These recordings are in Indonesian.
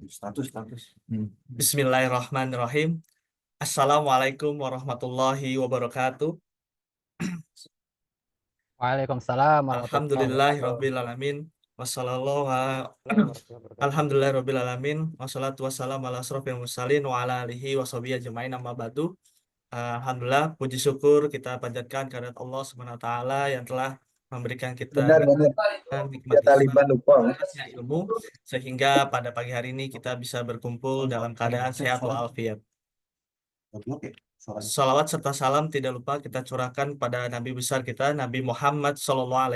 Status. Bismillahirrahmanirrahim. Assalamualaikum warahmatullahi wabarakatuh. Waalaikumsalam warahmatullahi wabarakatuh. Alhamdulillahirrabbilalamin. Alhamdulillahirrabbilalamin. Wassalatu wassalamu ala asrofil mursalin wa ala alihi wa sahbihi ajmain amma ba'du. Alhamdulillah, puji syukur kita panjatkan kehadirat Allah Subhanahu wa taala yang telah memberikan kita Benar. nikmat Ya, Taliban lupa. ilmu sehingga pada pagi hari ini kita bisa berkumpul dalam keadaan sehat walafiat. Salawat serta salam tidak lupa kita curahkan pada Nabi besar kita, Nabi Muhammad SAW,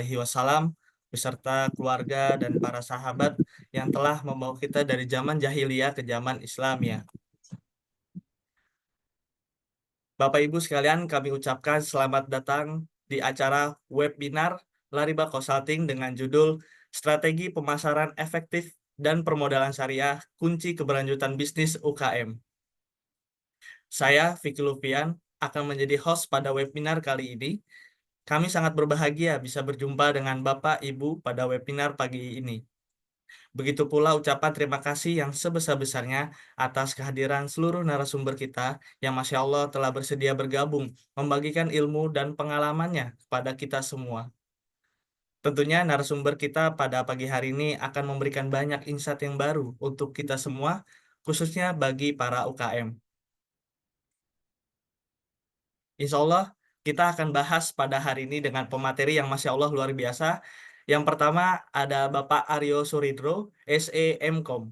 beserta keluarga dan para sahabat yang telah membawa kita dari zaman jahiliyah ke zaman Islam ya. Bapak Ibu sekalian, kami ucapkan selamat datang di acara webinar Lariba Consulting dengan judul Strategi Pemasaran Efektif dan Permodalan Syariah, Kunci Keberlanjutan Bisnis UKM. Saya, Vicky Lufian, akan menjadi host pada webinar kali ini. Kami sangat berbahagia bisa berjumpa dengan Bapak Ibu pada webinar pagi ini. Begitu pula ucapan terima kasih yang sebesar-besarnya atas kehadiran seluruh narasumber kita yang Masya Allah telah bersedia bergabung, membagikan ilmu dan pengalamannya kepada kita semua. Tentunya narasumber kita pada pagi hari ini akan memberikan banyak insight yang baru untuk kita semua, khususnya bagi para UKM. Insya Allah kita akan bahas pada hari ini dengan pemateri yang Masya Allah luar biasa. Yang pertama ada Bapak Aryo Suridro, SE MCom.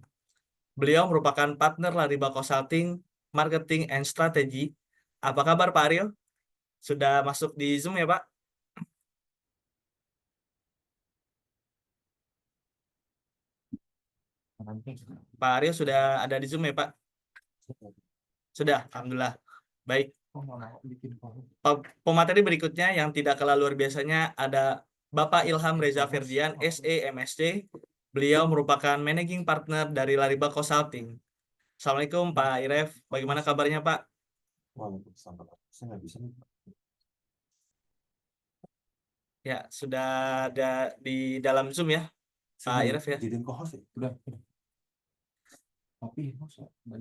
Beliau merupakan partner Lariba Consulting, Marketing and Strategy. Apa kabar Pak Aryo? Sudah masuk di Zoom ya Pak? Pak Aryo sudah ada di Zoom ya Pak? Sudah, Alhamdulillah. Baik. Pemateri berikutnya yang tidak kalah luar biasanya ada Bapak Ilham Reza Ferdian, SE MSc. Beliau merupakan Managing Partner dari Lariba Consulting. Assalamualaikum Pak Iref, bagaimana kabarnya Pak? Ya, sudah ada di dalam Zoom ya, Pak Iref ya.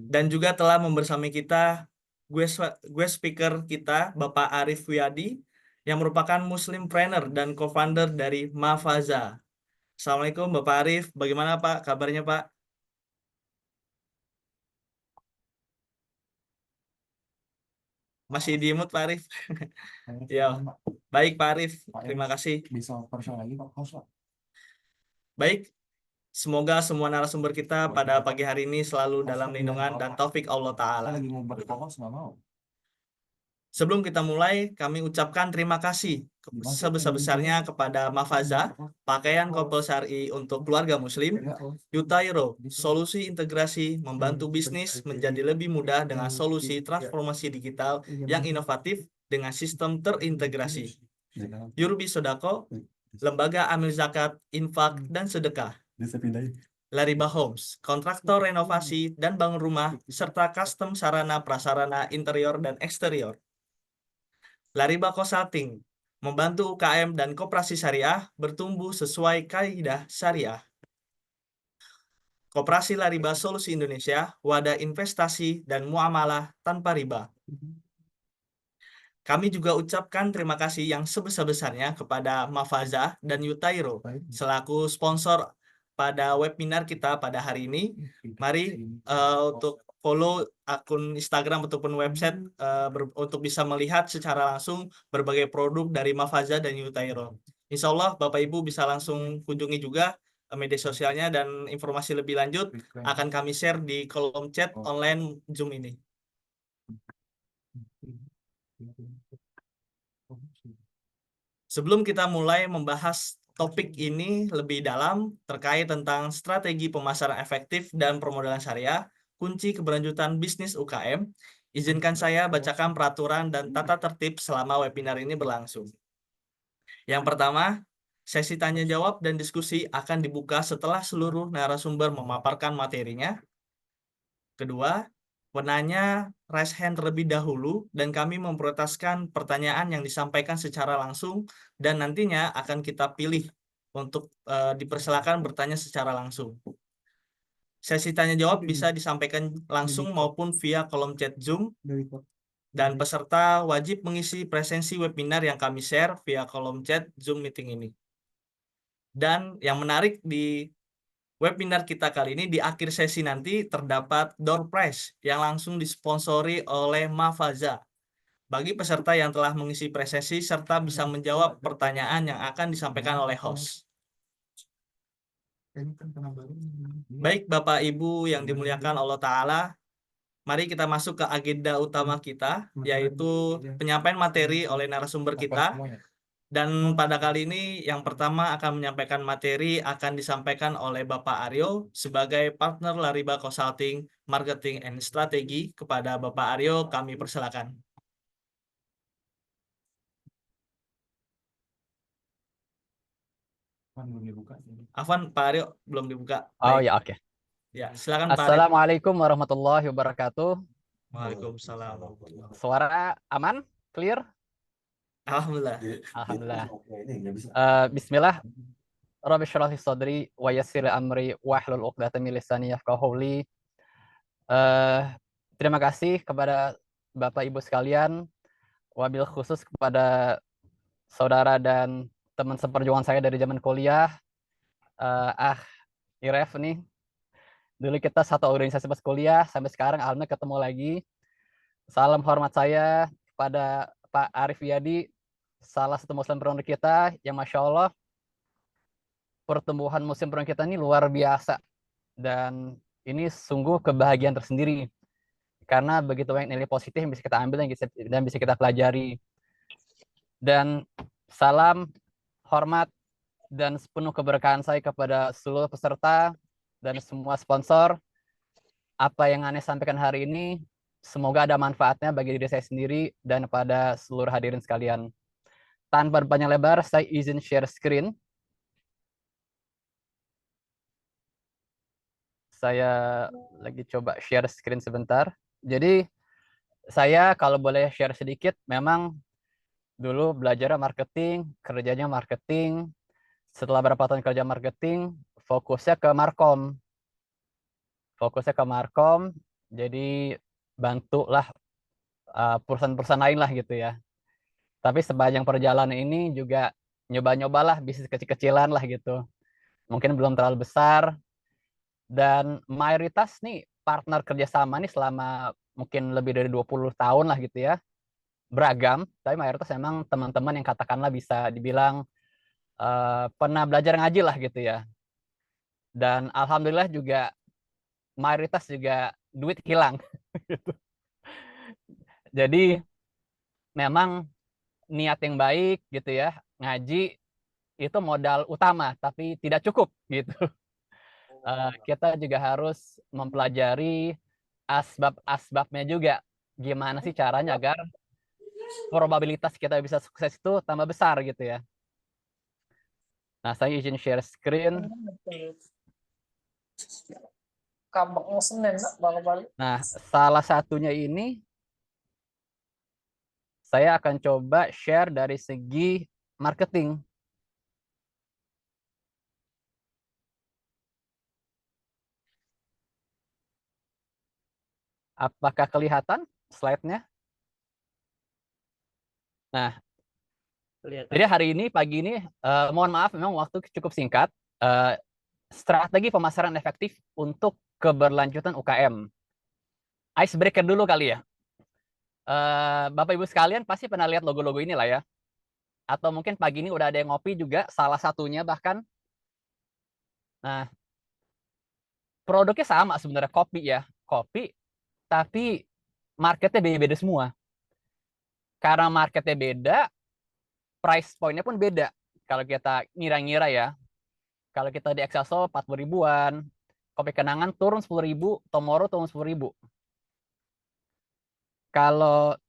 Dan juga telah membersami kita gue speaker kita Bapak Arif Wiyadi yang merupakan Muslim trainer dan co-founder dari Mafaza. Assalamualaikum Bapak Arif, bagaimana Pak kabarnya Pak? Masih di mute Pak Arif? Ya, baik Pak Arif, terima kasih. Bisa personal lagi Pak. Baik, semoga semua narasumber kita pada pagi hari ini selalu dalam lindungan dan taufik Allah Ta'ala. Lagi mau berfokus nggak mau. Sebelum kita mulai, kami ucapkan terima kasih sebesar-besarnya kepada Mafaza, pakaian kopel syar'i untuk keluarga muslim, Yutairo, solusi integrasi membantu bisnis menjadi lebih mudah dengan solusi transformasi digital yang inovatif dengan sistem terintegrasi. Yurbi Sodako, Lembaga Amil Zakat, Infak, dan Sedekah. Lariba Homes, kontraktor renovasi dan bangun rumah, serta custom sarana prasarana interior dan eksterior. Lariba Consulting, membantu UKM dan koperasi syariah bertumbuh sesuai kaidah syariah. Koperasi Lariba Solusi Indonesia, wadah investasi dan muamalah tanpa riba. Kami juga ucapkan terima kasih yang sebesar-besarnya kepada Mafaza dan Yutairo selaku sponsor pada webinar kita pada hari ini. Mari untuk follow akun Instagram ataupun website untuk bisa melihat secara langsung berbagai produk dari Mafaza dan Yutairo. Insya Allah Bapak Ibu bisa langsung kunjungi juga media sosialnya dan informasi lebih lanjut akan kami share di kolom chat online Zoom ini. Sebelum kita mulai membahas topik ini lebih dalam terkait tentang strategi pemasaran efektif dan permodalan syariah, kunci keberlanjutan bisnis UKM, izinkan saya bacakan peraturan dan tata tertib selama webinar ini berlangsung. Yang pertama, sesi tanya jawab dan diskusi akan dibuka setelah seluruh narasumber memaparkan materinya. Kedua, penanya raise hand terlebih dahulu dan kami memprioritaskan pertanyaan yang disampaikan secara langsung dan nantinya akan kita pilih untuk dipersilakan bertanya secara langsung. Sesi tanya jawab bisa disampaikan langsung maupun via kolom chat Zoom, dan peserta wajib mengisi presensi webinar yang kami share via kolom chat Zoom meeting ini. Dan yang menarik di webinar kita kali ini, di akhir sesi nanti terdapat door prize yang langsung disponsori oleh Mafaza bagi peserta yang telah mengisi presensi serta bisa menjawab pertanyaan yang akan disampaikan oleh host. Baik Bapak Ibu yang dimuliakan Allah Ta'ala, mari kita masuk ke agenda utama kita, yaitu penyampaian materi oleh narasumber kita. Dan pada kali ini yang pertama akan menyampaikan materi akan disampaikan oleh Bapak Aryo sebagai partner Lariba Consulting Marketing and Strategi. Kepada Bapak Aryo kami persilakan. Afwan, Pak Aryo belum dibuka. Oh Baik. ya, oke. Ya, silakan Pak Aryo. Assalamualaikum warahmatullahi wabarakatuh. Waalaikumsalam. Suara aman? Clear? Alhamdulillah. Alhamdulillah. Bismillah. Rabbi shrah li sadri wa yassir li amri wahlul 'uqdatam min lisani yafqahu qawli. Terima kasih kepada Bapak Ibu sekalian, wabil khusus kepada saudara dan teman seperjuangan saya dari zaman kuliah, Iref nih. Dulu kita satu organisasi pas kuliah, sampai sekarang alhamdulillah ketemu lagi. Salam hormat saya kepada Pak Arif Yadi, salah satu muslim perunder kita yang Masya Allah pertumbuhan muslim perunder kita ini luar biasa. Dan ini sungguh kebahagiaan tersendiri. Karena begitu banyak nilai positif yang bisa kita ambil dan bisa kita pelajari. Dan salam hormat dan sepenuh keberkahan saya kepada seluruh peserta dan semua sponsor. Apa yang Anda sampaikan hari ini, semoga ada manfaatnya bagi diri saya sendiri dan pada seluruh hadirin sekalian. Tanpa berpanjang lebar, saya izin share screen. Saya lagi coba share screen sebentar. Jadi, saya kalau boleh share sedikit, memang dulu belajar marketing, kerjanya marketing. Setelah berapa tahun kerja marketing, fokusnya ke markom. Jadi bantulah perusahaan-perusahaan lain lah gitu ya. Tapi sepanjang perjalanan ini juga nyoba-nyobalah bisnis kecil-kecilan lah gitu. Mungkin belum terlalu besar. Dan mayoritas nih partner kerjasama nih selama mungkin lebih dari 20 tahun lah gitu ya. Beragam, tapi mayoritas memang teman-teman yang katakanlah bisa dibilang pernah belajar ngaji lah gitu ya. Dan alhamdulillah juga mayoritas juga duit hilang. Jadi memang niat yang baik gitu ya, ngaji itu modal utama, tapi tidak cukup gitu. Kita juga harus mempelajari asbab-asbabnya juga. Gimana sih caranya agar probabilitas kita bisa sukses itu tambah besar gitu ya. Nah, saya izin share screen. Nah, salah satunya ini saya akan coba share dari segi marketing. Apakah kelihatan slide-nya? Nah, jadi hari ini, pagi ini, mohon maaf memang waktu cukup singkat. Strategi pemasaran efektif untuk keberlanjutan UKM. Icebreaker dulu kali ya. Bapak Ibu sekalian pasti pernah lihat logo-logo ini lah ya. Atau mungkin pagi ini udah ada yang ngopi juga, salah satunya bahkan. Nah, produknya sama sebenarnya, kopi ya. Kopi, tapi marketnya beda-beda semua. Karena marketnya beda, price point-nya pun beda. Kalau kita ngira-ngira ya. Kalau kita di Excelso 40 ribuan, kopi kenangan turun 10 ribu, Tomorrow turun 10 ribu. Kalau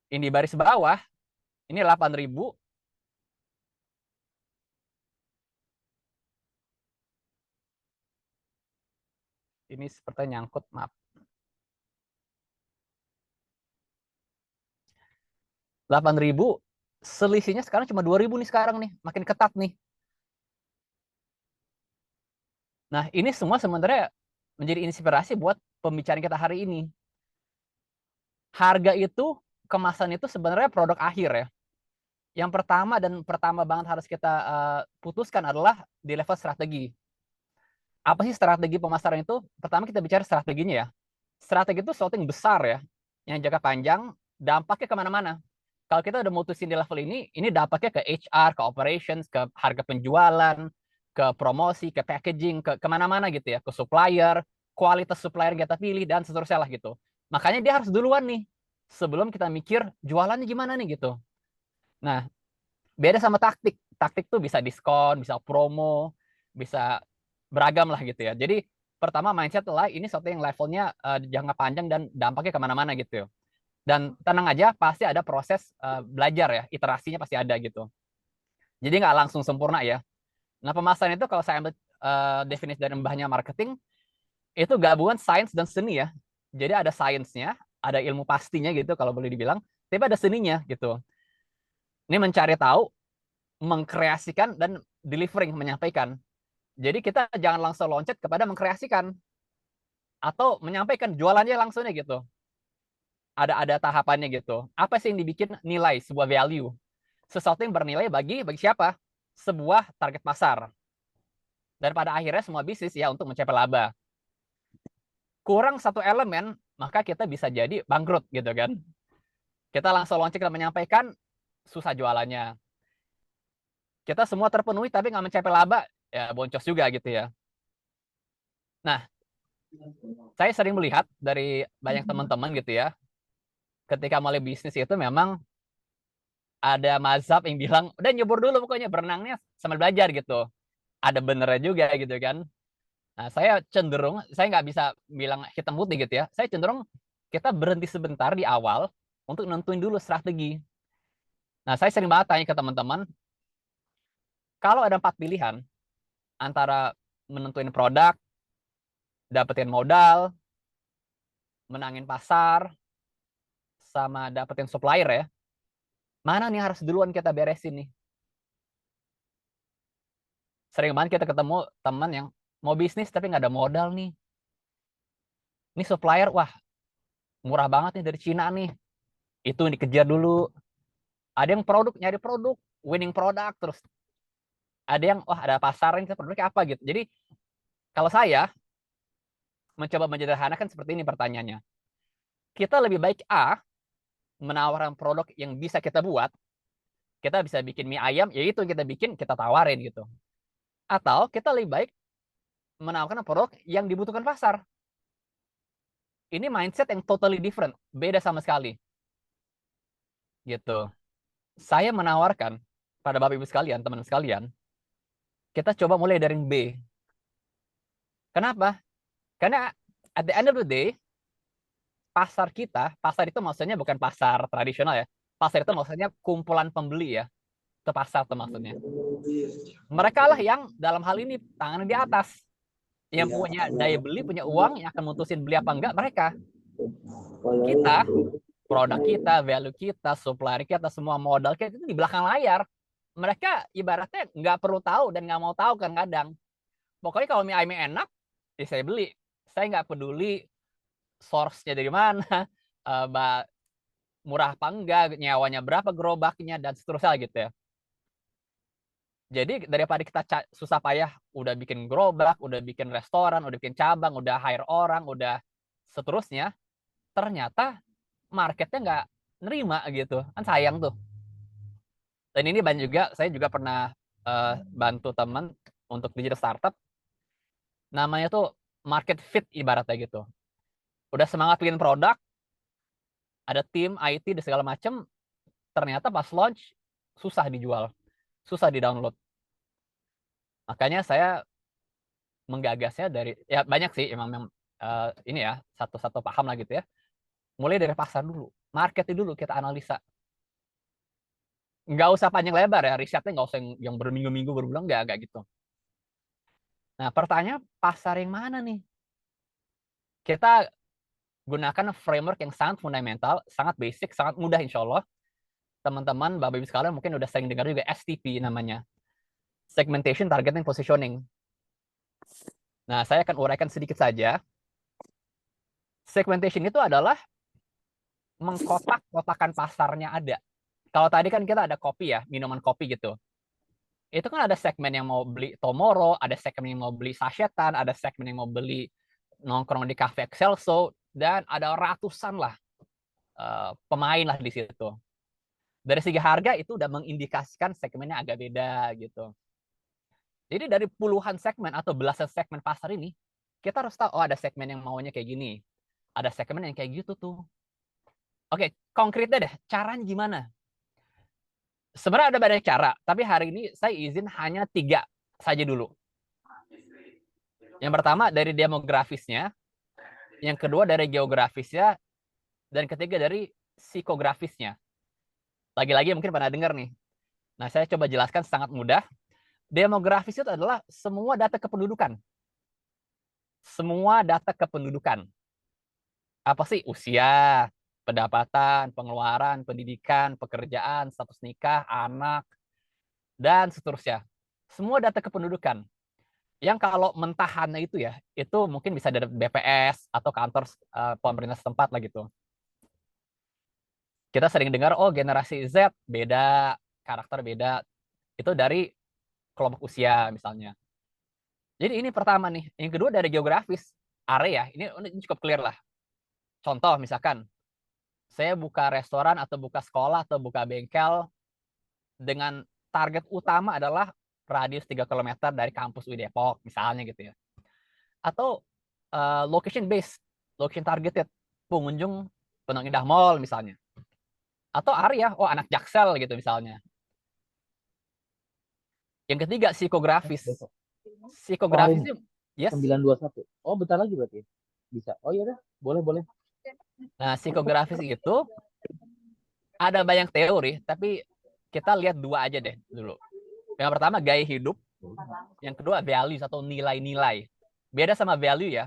ini baris bawah, ini 8 ribu. Ini seperti nyangkut, maaf. 8 ribu, selisihnya sekarang cuma 2 ribu nih sekarang nih, makin ketat nih. Nah, ini semua sebenarnya menjadi inspirasi buat pembicaraan kita hari ini. Harga itu, kemasan itu sebenarnya produk akhir ya. Yang pertama banget harus kita putuskan adalah di level strategi. Apa sih strategi pemasaran itu? Pertama kita bicara strateginya ya. Strategi itu sesuatu yang besar ya, yang jangka panjang, dampaknya kemana-mana. Kalau kita udah mutusin di level ini dampaknya ke HR, ke operations, ke harga penjualan, ke promosi, ke packaging, ke kemana-mana gitu ya, ke supplier, kualitas supplier yang kita pilih, dan seterusnya lah gitu. Makanya dia harus duluan nih, sebelum kita mikir jualannya gimana nih gitu. Nah, beda sama taktik. Taktik tuh bisa diskon, bisa promo, bisa beragam lah gitu ya. Jadi pertama mindset adalah ini sesuatu yang levelnya jangka panjang dan dampaknya kemana-mana gitu. Dan tenang aja, pasti ada proses belajar ya, iterasinya pasti ada gitu. Jadi nggak langsung sempurna ya. Nah, pemasaran itu kalau saya ambil definisi dari mbahnya marketing, itu gabungan sains dan seni ya. Jadi ada sainsnya, ada ilmu pastinya gitu kalau boleh dibilang, tapi ada seninya gitu. Ini mencari tahu, mengkreasikan, dan delivering, menyampaikan. Jadi kita jangan langsung loncat kepada mengkreasikan atau menyampaikan jualannya langsungnya gitu. Ada tahapannya gitu. Apa sih yang dibikin nilai sebuah value? Sesuatu yang bernilai bagi siapa? Sebuah target pasar. Dan pada akhirnya semua bisnis ya untuk mencapai laba. Kurang satu elemen, maka kita bisa jadi bangkrut gitu kan. Kita langsung loncat dan menyampaikan, susah jualannya. Kita semua terpenuhi tapi nggak mencapai laba, ya boncos juga gitu ya. Nah, saya sering melihat dari banyak teman-teman gitu ya, ketika mulai bisnis itu memang ada mazhab yang bilang, udah nyebur dulu pokoknya, berenangnya sambil belajar gitu. Ada benernya juga gitu kan. Nah, saya cenderung, saya nggak bisa bilang hitam putih gitu ya. Saya cenderung kita berhenti sebentar di awal untuk nentuin dulu strategi. Nah, saya sering banget tanya ke teman-teman, kalau ada 4 pilihan, antara menentuin produk, dapetin modal, menangin pasar, sama dapetin supplier ya, mana nih harus duluan kita beresin nih? Sering banget kita ketemu teman yang mau bisnis tapi nggak ada modal nih. Ini supplier, wah murah banget nih dari Cina nih. Itu dikejar dulu. Ada yang nyari produk, winning product, terus ada yang, wah ada pasar ini, produknya apa gitu. Jadi kalau saya mencoba menyederhanakan seperti ini pertanyaannya. Kita lebih baik menawarkan produk yang bisa kita buat. Kita bisa bikin mie ayam, yaitu yang kita bikin, kita tawarin gitu. Atau kita lebih baik menawarkan produk yang dibutuhkan pasar. Ini mindset yang totally different, beda sama sekali. Gitu. Saya menawarkan pada Bapak Ibu sekalian, teman sekalian, kita coba mulai dari B. Kenapa? Karena at the end of the day, pasar itu maksudnya bukan pasar tradisional ya. Pasar itu maksudnya kumpulan pembeli ya. Itu pasar tuh maksudnya. Mereka lah yang dalam hal ini tangan di atas. Yang punya daya beli, punya uang, yang akan mutusin beli apa enggak, mereka. Kita, produk kita, value kita, supplier kita, semua modal kita itu di belakang layar. Mereka ibaratnya nggak perlu tahu dan nggak mau tahu kadang-kadang. Pokoknya kalau mie ayam enak, ya saya beli. Saya nggak peduli source-nya dari mana, murah apa enggak, nyawanya berapa gerobaknya, dan seterusnya gitu ya. Jadi daripada kita susah payah udah bikin gerobak, udah bikin restoran, udah bikin cabang, udah hire orang, udah seterusnya, ternyata marketnya nggak nerima gitu. Kan sayang tuh. Dan ini banyak juga, saya juga pernah bantu teman untuk digital startup. Namanya tuh market fit ibaratnya gitu. Udah semangat bikin produk, ada tim IT dan segala macam, ternyata pas launch susah dijual, susah di-download. Makanya saya menggagasnya dari, ya banyak sih emang ini ya, satu-satu paham lah gitu ya. Mulai dari pasar dulu, marketnya dulu kita analisa. Nggak usah panjang lebar ya, risetnya nggak usah yang berminggu-minggu, berbulan, nggak gitu. Nah, pertanyaan pasar yang mana nih? Kita gunakan framework yang sangat fundamental, sangat basic, sangat mudah insya Allah. Teman-teman, Bapak Ibu sekalian mungkin udah sering dengar juga STP namanya. Segmentation, Targeting, Positioning. Nah, saya akan uraikan sedikit saja. Segmentation itu adalah mengkotak-kotakan pasarnya ada. Kalau tadi kan kita ada kopi ya, minuman kopi gitu. Itu kan ada segmen yang mau beli Tomorrow, ada segmen yang mau beli sachetan, ada segmen yang mau beli nongkrong di cafe Excelso, dan ada ratusan lah pemain lah di situ. Dari segi harga itu udah mengindikasikan segmennya agak beda gitu. Jadi dari puluhan segmen atau belasan segmen pasar ini, kita harus tahu, oh ada segmen yang maunya kayak gini, ada segmen yang kayak gitu tuh. Oke, konkretnya deh, caranya gimana? Sebenarnya ada banyak cara, tapi hari ini saya izin hanya 3 saja dulu. Yang pertama dari demografisnya, yang kedua dari geografisnya, dan ketiga dari psikografisnya. Lagi-lagi mungkin pernah dengar nih. Nah, saya coba jelaskan sangat mudah. Demografis itu adalah semua data kependudukan. Semua data kependudukan. Apa sih? Usia, pendapatan, pengeluaran, pendidikan, pekerjaan, status nikah, anak, dan seterusnya. Semua data kependudukan. Yang kalau mentahannya itu ya, itu mungkin bisa dari BPS atau kantor pemerintah setempat lah gitu. Kita sering dengar, oh generasi Z beda, karakter beda. Itu dari kelompok usia misalnya. Jadi ini pertama nih. Yang kedua dari geografis, area. Ini cukup clear lah. Contoh misalkan, saya buka restoran atau buka sekolah atau buka bengkel dengan target utama adalah radius 3 km dari kampus UI Depok misalnya gitu ya. Atau location based, location targeted, pengunjung Pondok Indah Mall misalnya. Atau area, oh anak Jaksel gitu misalnya. Yang ketiga psikografis. Psikografis itu yes. 921. Oh, bentar lagi berarti. Bisa. Oh iya dah, boleh. Nah, psikografis itu ada banyak teori, tapi kita lihat 2 aja deh dulu. Yang pertama gaya hidup, yang kedua values atau nilai-nilai. Beda sama value ya.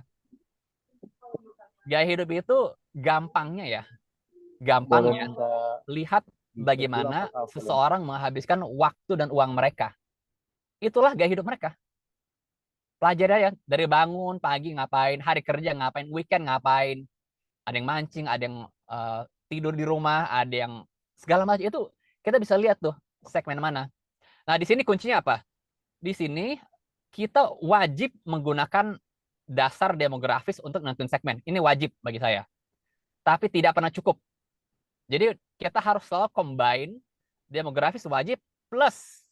Gaya hidup itu gampangnya ya. Gampangnya lihat bagaimana seseorang menghabiskan waktu dan uang mereka. Itulah gaya hidup mereka. Pelajari ya, dari bangun pagi ngapain, hari kerja ngapain, weekend ngapain. Ada yang mancing, ada yang tidur di rumah, ada yang segala macam. Itu kita bisa lihat tuh segmen mana. Nah, di sini kuncinya apa? Di sini kita wajib menggunakan dasar demografis untuk nentuin segmen. Ini wajib bagi saya. Tapi tidak pernah cukup. Jadi kita harus selalu combine demografis wajib plus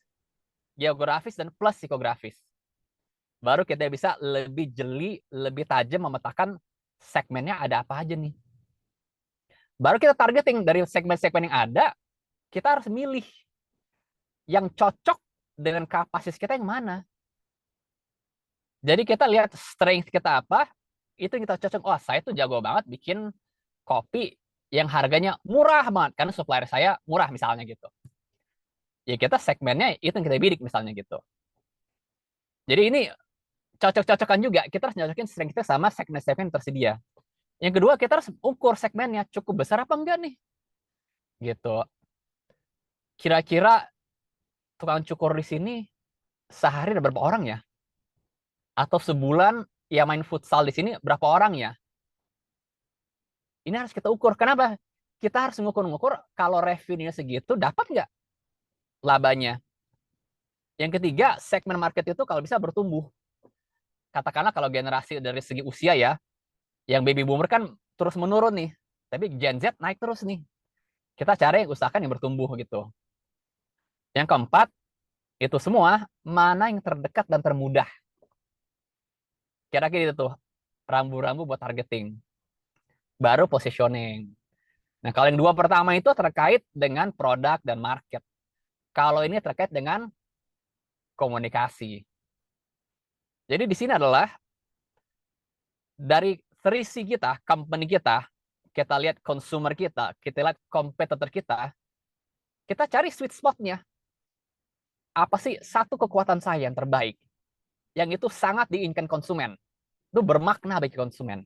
geografis dan plus psikografis. Baru kita bisa lebih jeli, lebih tajam memetakan segmennya ada apa aja nih. Baru kita targeting dari segmen-segmen yang ada, kita harus milih yang cocok dengan kapasitas kita yang mana. Jadi kita lihat strength kita apa, itu yang kita cocok. Oh, saya tuh jago banget bikin kopi yang harganya murah banget, karena supplier saya murah misalnya gitu. Ya kita segmennya itu yang kita bidik misalnya gitu. Jadi ini cocok-cocokan juga, kita harus nyocokin strength kita sama segmen-segmen tersedia. Yang kedua, kita harus ukur segmennya cukup besar apa enggak nih. Gitu. Kira-kira tukang cukur di sini sehari ada berapa orang ya? Atau sebulan yang main futsal di sini berapa orang ya? Ini harus kita ukur. Kenapa? Kita harus ngukur-ngukur kalau revenue segitu dapat nggak labanya. Yang ketiga, segmen market itu kalau bisa bertumbuh. Katakanlah kalau generasi dari segi usia ya, yang baby boomer kan terus menurun nih. Tapi Gen Z naik terus nih. Kita cari usahakan yang bertumbuh gitu. Yang keempat, itu semua mana yang terdekat dan termudah. Kira-kira itu tuh, rambu-rambu buat targeting. Baru positioning. Nah, kalau yang 2 pertama itu terkait dengan produk dan market. Kalau ini terkait dengan komunikasi. Jadi di sini adalah dari 3C kita, company kita lihat consumer kita lihat kompetitor kita cari sweet spot-nya. Apa sih satu kekuatan saya yang terbaik? Yang itu sangat diinginkan konsumen. Itu bermakna bagi konsumen.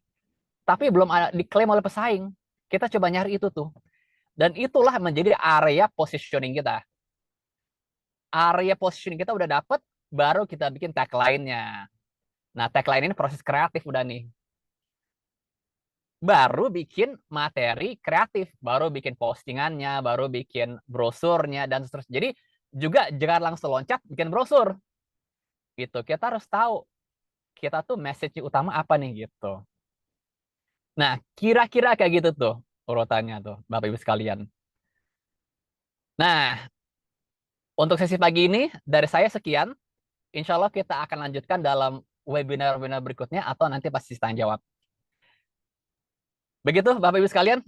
Tapi belum ada diklaim oleh pesaing. Kita coba nyari itu tuh. Dan itulah menjadi area positioning kita. Area positioning kita udah dapet, baru kita bikin tagline-nya. Nah, tagline ini proses kreatif udah nih. Baru bikin materi kreatif, baru bikin postingannya, baru bikin brosurnya, dan seterusnya. Jadi juga jangan langsung loncat bikin brosur. Gitu. Kita harus tahu kita tuh message utama apa nih gitu. Nah, kira-kira kayak gitu tuh urutannya tuh, Bapak Ibu sekalian. Nah, untuk sesi pagi ini dari saya sekian. Insya Allah kita akan lanjutkan dalam webinar-webinar berikutnya atau nanti pasti tanya jawab. Begitu Bapak Ibu sekalian,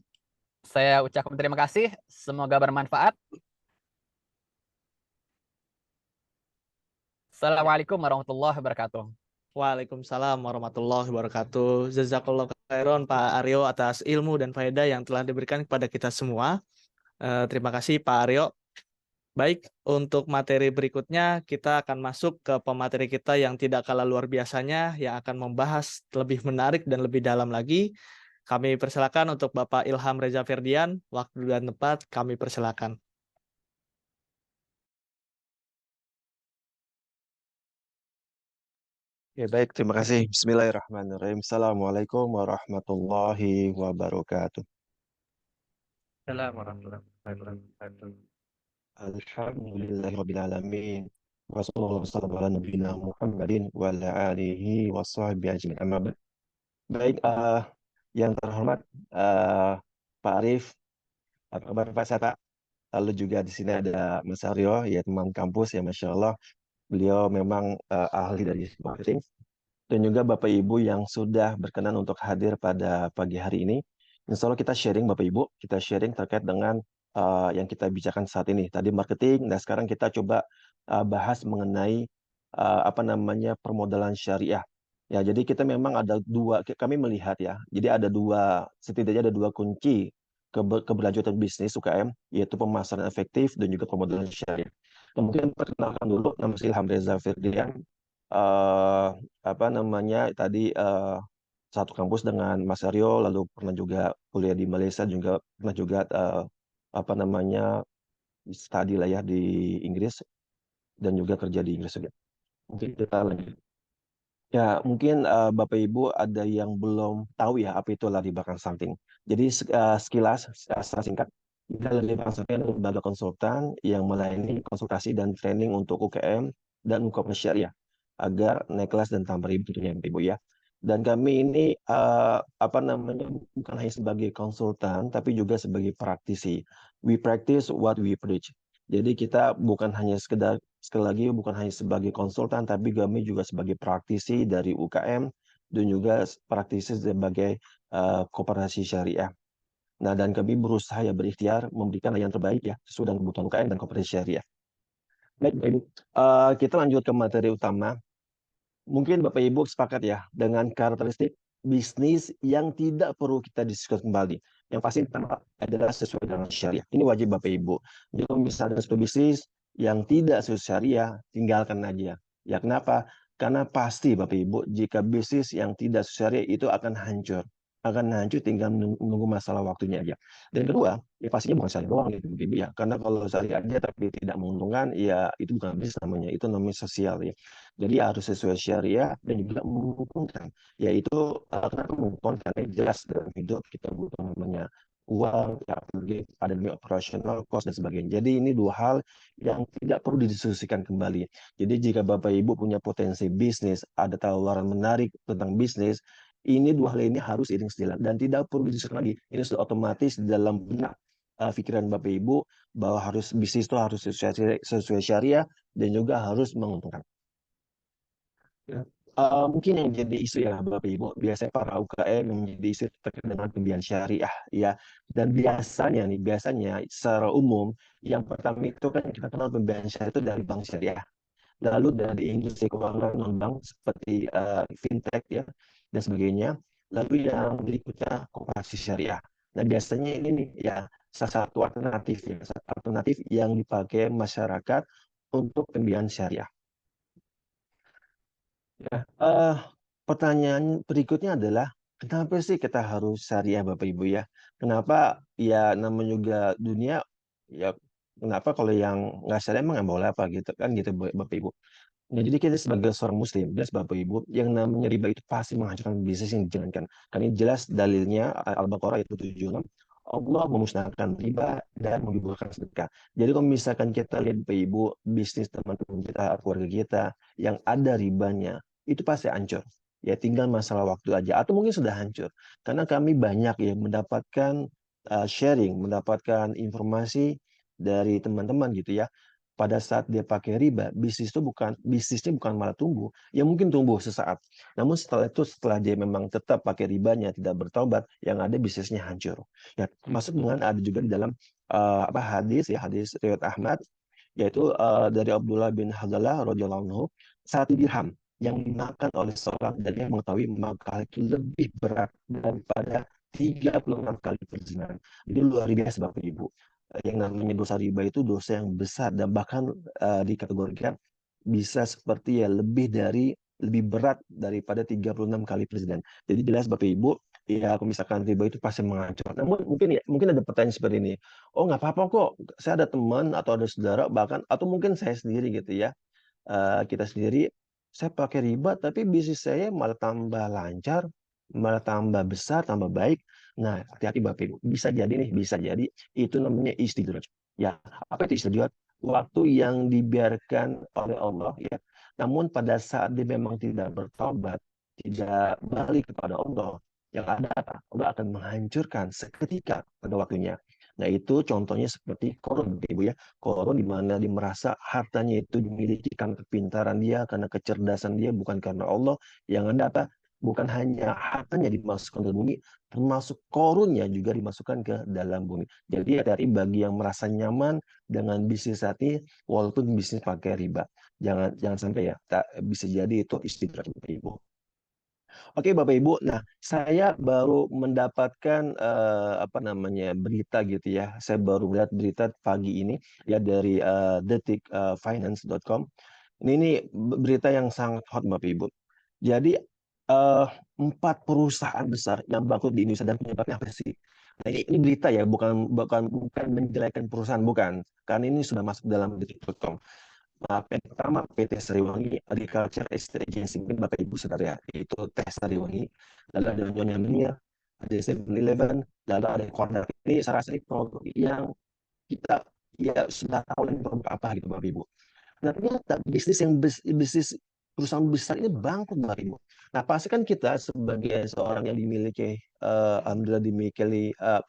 saya ucapkan terima kasih. Semoga bermanfaat. Assalamualaikum warahmatullahi wabarakatuh. Waalaikumsalam warahmatullahi wabarakatuh. Jazakallah khairan Pak Aryo atas ilmu dan faedah yang telah diberikan kepada kita semua. Terima kasih Pak Aryo. Baik, untuk materi berikutnya kita akan masuk ke pemateri kita yang tidak kalah luar biasanya, yang akan membahas lebih menarik dan lebih dalam lagi. Kami persilakan untuk Bapak Ilham Reza Ferdian. Waktu dan tempat kami persilakan. Ya baik, terima kasih. Bismillahirrahmanirrahim. Assalamualaikum warahmatullahi wabarakatuh. Assalamualaikum warahmatullahi wabarakatuh. Alhamdulillahirabbil alamin. Wassallallahu wasallam ala nabiyina Muhammadin wa ala alihi washabbihi ajmain. Amma ba'd. Baik, yang terhormat Pak Arif, apa kabar Pak Sata? Lalu juga di sini ada Mas Aryo, ya teman kampus ya, Masya Allah. Beliau memang ahli dari marketing. Dan juga Bapak Ibu yang sudah berkenan untuk hadir pada pagi hari ini. Insya Allah kita sharing Bapak Ibu, kita sharing terkait dengan yang kita bicarakan saat ini. Tadi marketing, nah sekarang kita coba bahas mengenai apa namanya permodalan syariah. Ya, jadi kita memang ada dua, kami melihat ya, jadi ada dua, setidaknya ada dua kunci keberlanjutan bisnis UKM, yaitu pemasaran efektif dan juga permodalan syariah. Nah, mungkin perkenalkan dulu, nama saya Ilham Reza Firdian. eh apa namanya tadi satu kampus dengan Mas Aryo, lalu pernah juga kuliah di Malaysia, juga pernah juga apa namanya studi lah ya di Inggris dan juga kerja di Inggris juga. Mungkin kita lanjut. Ya, mungkin Bapak Ibu ada yang belum tahu ya apa itu lari belakang samping. Jadi sekilas secara singkat, lari belakang samping adalah lembaga konsultan yang melayani konsultasi dan training untuk UKM dan e-commerce syariah agar naik kelas dan tambah ribu tentunya Bapak Ibu ya. Dan kami ini apa namanya bukan hanya sebagai konsultan tapi juga sebagai praktisi. We practice what we preach. Jadi kita bukan hanya sekedar, sekali lagi bukan hanya sebagai konsultan, tapi kami juga sebagai praktisi dari UKM dan juga praktisi sebagai koperasi syariah. Nah, dan kami berusaha ya berikhtiar memberikan yang terbaik ya sesuai dengan kebutuhan UKM dan koperasi syariah. Baik, Bapak Ibu. Kita lanjut ke materi utama. Mungkin Bapak Ibu sepakat ya dengan karakteristik bisnis yang tidak perlu kita diskusikan kembali. Yang pasti pertama adalah sesuai dengan syariah. Ini wajib Bapak Ibu. Jadi kalau misalnya sebuah bisnis yang tidak sesuai syariah, tinggalkan aja. Ya kenapa? Karena pasti Bapak Ibu, jika bisnis yang tidak sesuai syariah itu akan hancur. Akan hancur tinggal menunggu masalah waktunya aja. Dan kedua, ya pastinya bukan syariah doang gitu Bapak Ibu ya. Karena kalau syariah aja tapi tidak menguntungkan, ya itu bukan bisnis namanya. Itu namanya sosial ya. Jadi harus sesuai syariah dan juga menguntungkan. Yaitu kenapa menguntungkan? Karena jelas dalam hidup kita butuh namanya uang, ya, apalagi ada operasional cost dan sebagainya. Jadi ini dua hal yang tidak perlu didiskusikan kembali. Jadi jika Bapak Ibu punya potensi bisnis, ada tawaran menarik tentang bisnis, ini dua hal ini harus iring sejalan dan tidak perlu didiskusikan lagi. Ini sudah otomatis di dalam benak pikiran Bapak Ibu bahwa harus bisnis itu harus sesuai syariah dan juga harus menguntungkan. Ya. Mungkin yang jadi isu ya Bapak Ibu, biasanya para UKM yang menjadi isu terkait dengan pembiayaan syariah ya. Dan biasanya secara umum yang pertama itu kan kita kenal pembiayaan syariah itu dari bank syariah. Lalu dari industri keuangan non bank seperti fintech ya dan sebagainya. Lalu yang berikutnya koperasi syariah. Nah biasanya ini nih ya salah satu alternatif yang dipakai masyarakat untuk pembiayaan syariah. Ya, pertanyaan berikutnya adalah kenapa sih kita harus syariah Bapak Ibu ya? Kenapa ya namanya juga dunia ya kenapa kalau yang nggak syariah emang nggak boleh apa gitu kan gitu Bapak Ibu. Nah, jadi kita sebagai seorang muslim, jelas Bapak Ibu, yang namanya riba itu pasti menghancurkan bisnis yang dijalankan. Karena ini jelas dalilnya Al-Baqarah ayat 76, Allah memusnahkan riba dan menggugurkan sedekah. Jadi kalau misalkan kita lihat Bapak Ibu, bisnis teman-teman kita, keluarga kita, yang ada ribanya, itu pasti hancur. Ya tinggal masalah waktu aja, atau mungkin sudah hancur. Karena kami banyak ya mendapatkan sharing, mendapatkan informasi dari teman-teman gitu ya, pada saat dia pakai riba, bisnisnya bukan malah tumbuh, ya mungkin tumbuh sesaat. Namun setelah itu, setelah dia memang tetap pakai ribanya, tidak bertobat, yang ada bisnisnya hancur. Ya, termasuk dengan ada juga di dalam hadis riwayat Ahmad, yaitu dari Abdullah bin Hadalah radhiyallahu anhu, 1 dirham yang dimakan oleh seorang dan yang mengetahui maka itu lebih berat daripada 36 kali perzinahan. Jadi luar biasa Bapak Ibu. Yang namanya dosa riba itu dosa yang besar dan bahkan dikategorikan bisa seperti ya lebih berat daripada 36 kali perzinahan. Jadi jelas Bapak Ibu, ya kalau misalkan riba itu pasti menghancurkan. Namun mungkin ada pertanyaan seperti ini. Oh nggak apa-apa kok, saya ada teman atau ada saudara bahkan atau mungkin saya sendiri gitu ya. Kita sendiri, saya pakai riba tapi bisnis saya malah tambah lancar, malah tambah besar, tambah baik. Nah, hati-hati Bapak Ibu. Bisa jadi itu namanya istidraj. Ya, apa itu istidraj? Waktu yang dibiarkan oleh Allah ya. Namun pada saat dia memang tidak bertobat, tidak balik kepada Allah, yang ada apa? Allah akan menghancurkan seketika pada waktunya. Nah, itu contohnya seperti Korun, Ibu ya. Korun di mana dia merasa hartanya itu dimiliki karena kepintaran dia, karena kecerdasan dia, bukan karena Allah. Yang ada apa? Bukan hanya hartanya dimasukkan ke bumi, termasuk korunnya juga dimasukkan ke dalam bumi. Jadi hati-hati bagi yang merasa nyaman dengan bisnis saat ini, walaupun bisnis pakai riba. Jangan sampai ya, bisa jadi itu istidraj Ibu. Oke Bapak Ibu, nah saya baru mendapatkan berita gitu ya. Saya baru melihat berita pagi ini ya dari detikfinance.com. Ini berita yang sangat hot Bapak Ibu. Jadi 4 perusahaan besar yang bangkrut di Indonesia dan penyebabnya apa sih? Nah, ini berita ya, bukan menjelekkan perusahaan, bukan. Karena ini sudah masuk dalam detik.com. Yang pertama PT Sariwangi Agriculture Estate Agency, mungkin Bapak Ibu sadar ya, itu Teh Sariwangi, lalu ada Nyonya Menir, ada 7-Eleven, lalu ada Corner. Ini saya rasa produk yang kita ya sudah tahu ini produk apa gitu Bapak Ibu. Nah ternyata bisnis perusahaan besar ini bangkrut Bapak Ibu. Nah pasti kan kita sebagai seorang yang dimiliki alhamdulillah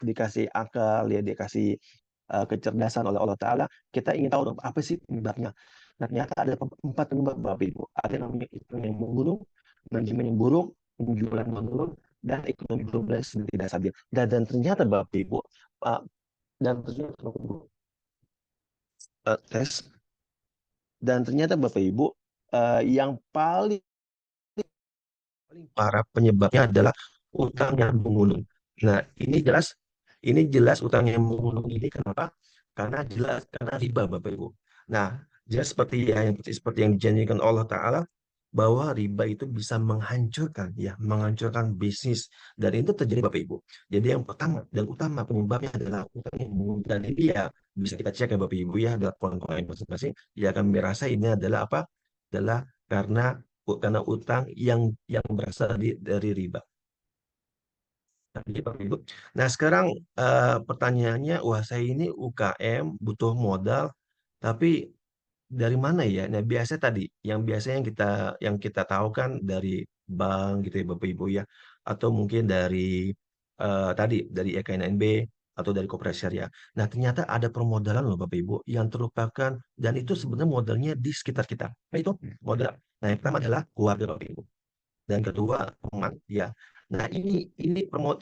dikasih akal ya, dikasih kecerdasan oleh Allah Ta'ala, kita ingin tahu dong, apa sih penyebabnya. Nah, ternyata ada 4 penyebab Bapak Ibu. Ada yang namanya ekonomi yang menurun, manajemen yang buruk, penjualan menurun, dan ekonomi global yang tidak stabil. Dan ternyata Bapak Ibu, tes, dan ternyata Bapak Ibu, yang paling parah penyebabnya adalah utang yang menggunung. Nah, ini jelas utang yang menggunung ini kenapa? Karena riba Bapak Ibu. Nah, jelas seperti yang dijanjikan Allah Ta'ala bahwa riba itu bisa menghancurkan bisnis, dan itu terjadi Bapak Ibu. Jadi yang pertama dan utama penyebabnya adalah utang yang menggunung, dan ini ya bisa kita cek ya Bapak Ibu ya, dalam poin-poin masing-masing, ya kami merasa ini adalah apa? Adalah karena utang yang berasal dari riba. Nah, sekarang pertanyaannya, wah saya ini UKM butuh modal, tapi dari mana ya? Nah, yang kita tahu kan dari bank gitu ya Bapak Ibu ya, atau mungkin dari dari EKNNB atau dari Koperasi Syariah. Nah, ternyata ada permodalan loh Bapak Ibu yang terlupakan, dan itu sebenarnya modalnya di sekitar kita. Nah, itu modal. Nah, yang pertama adalah keluarga Bapak Ibu. Dan kedua, teman ya. Nah, ini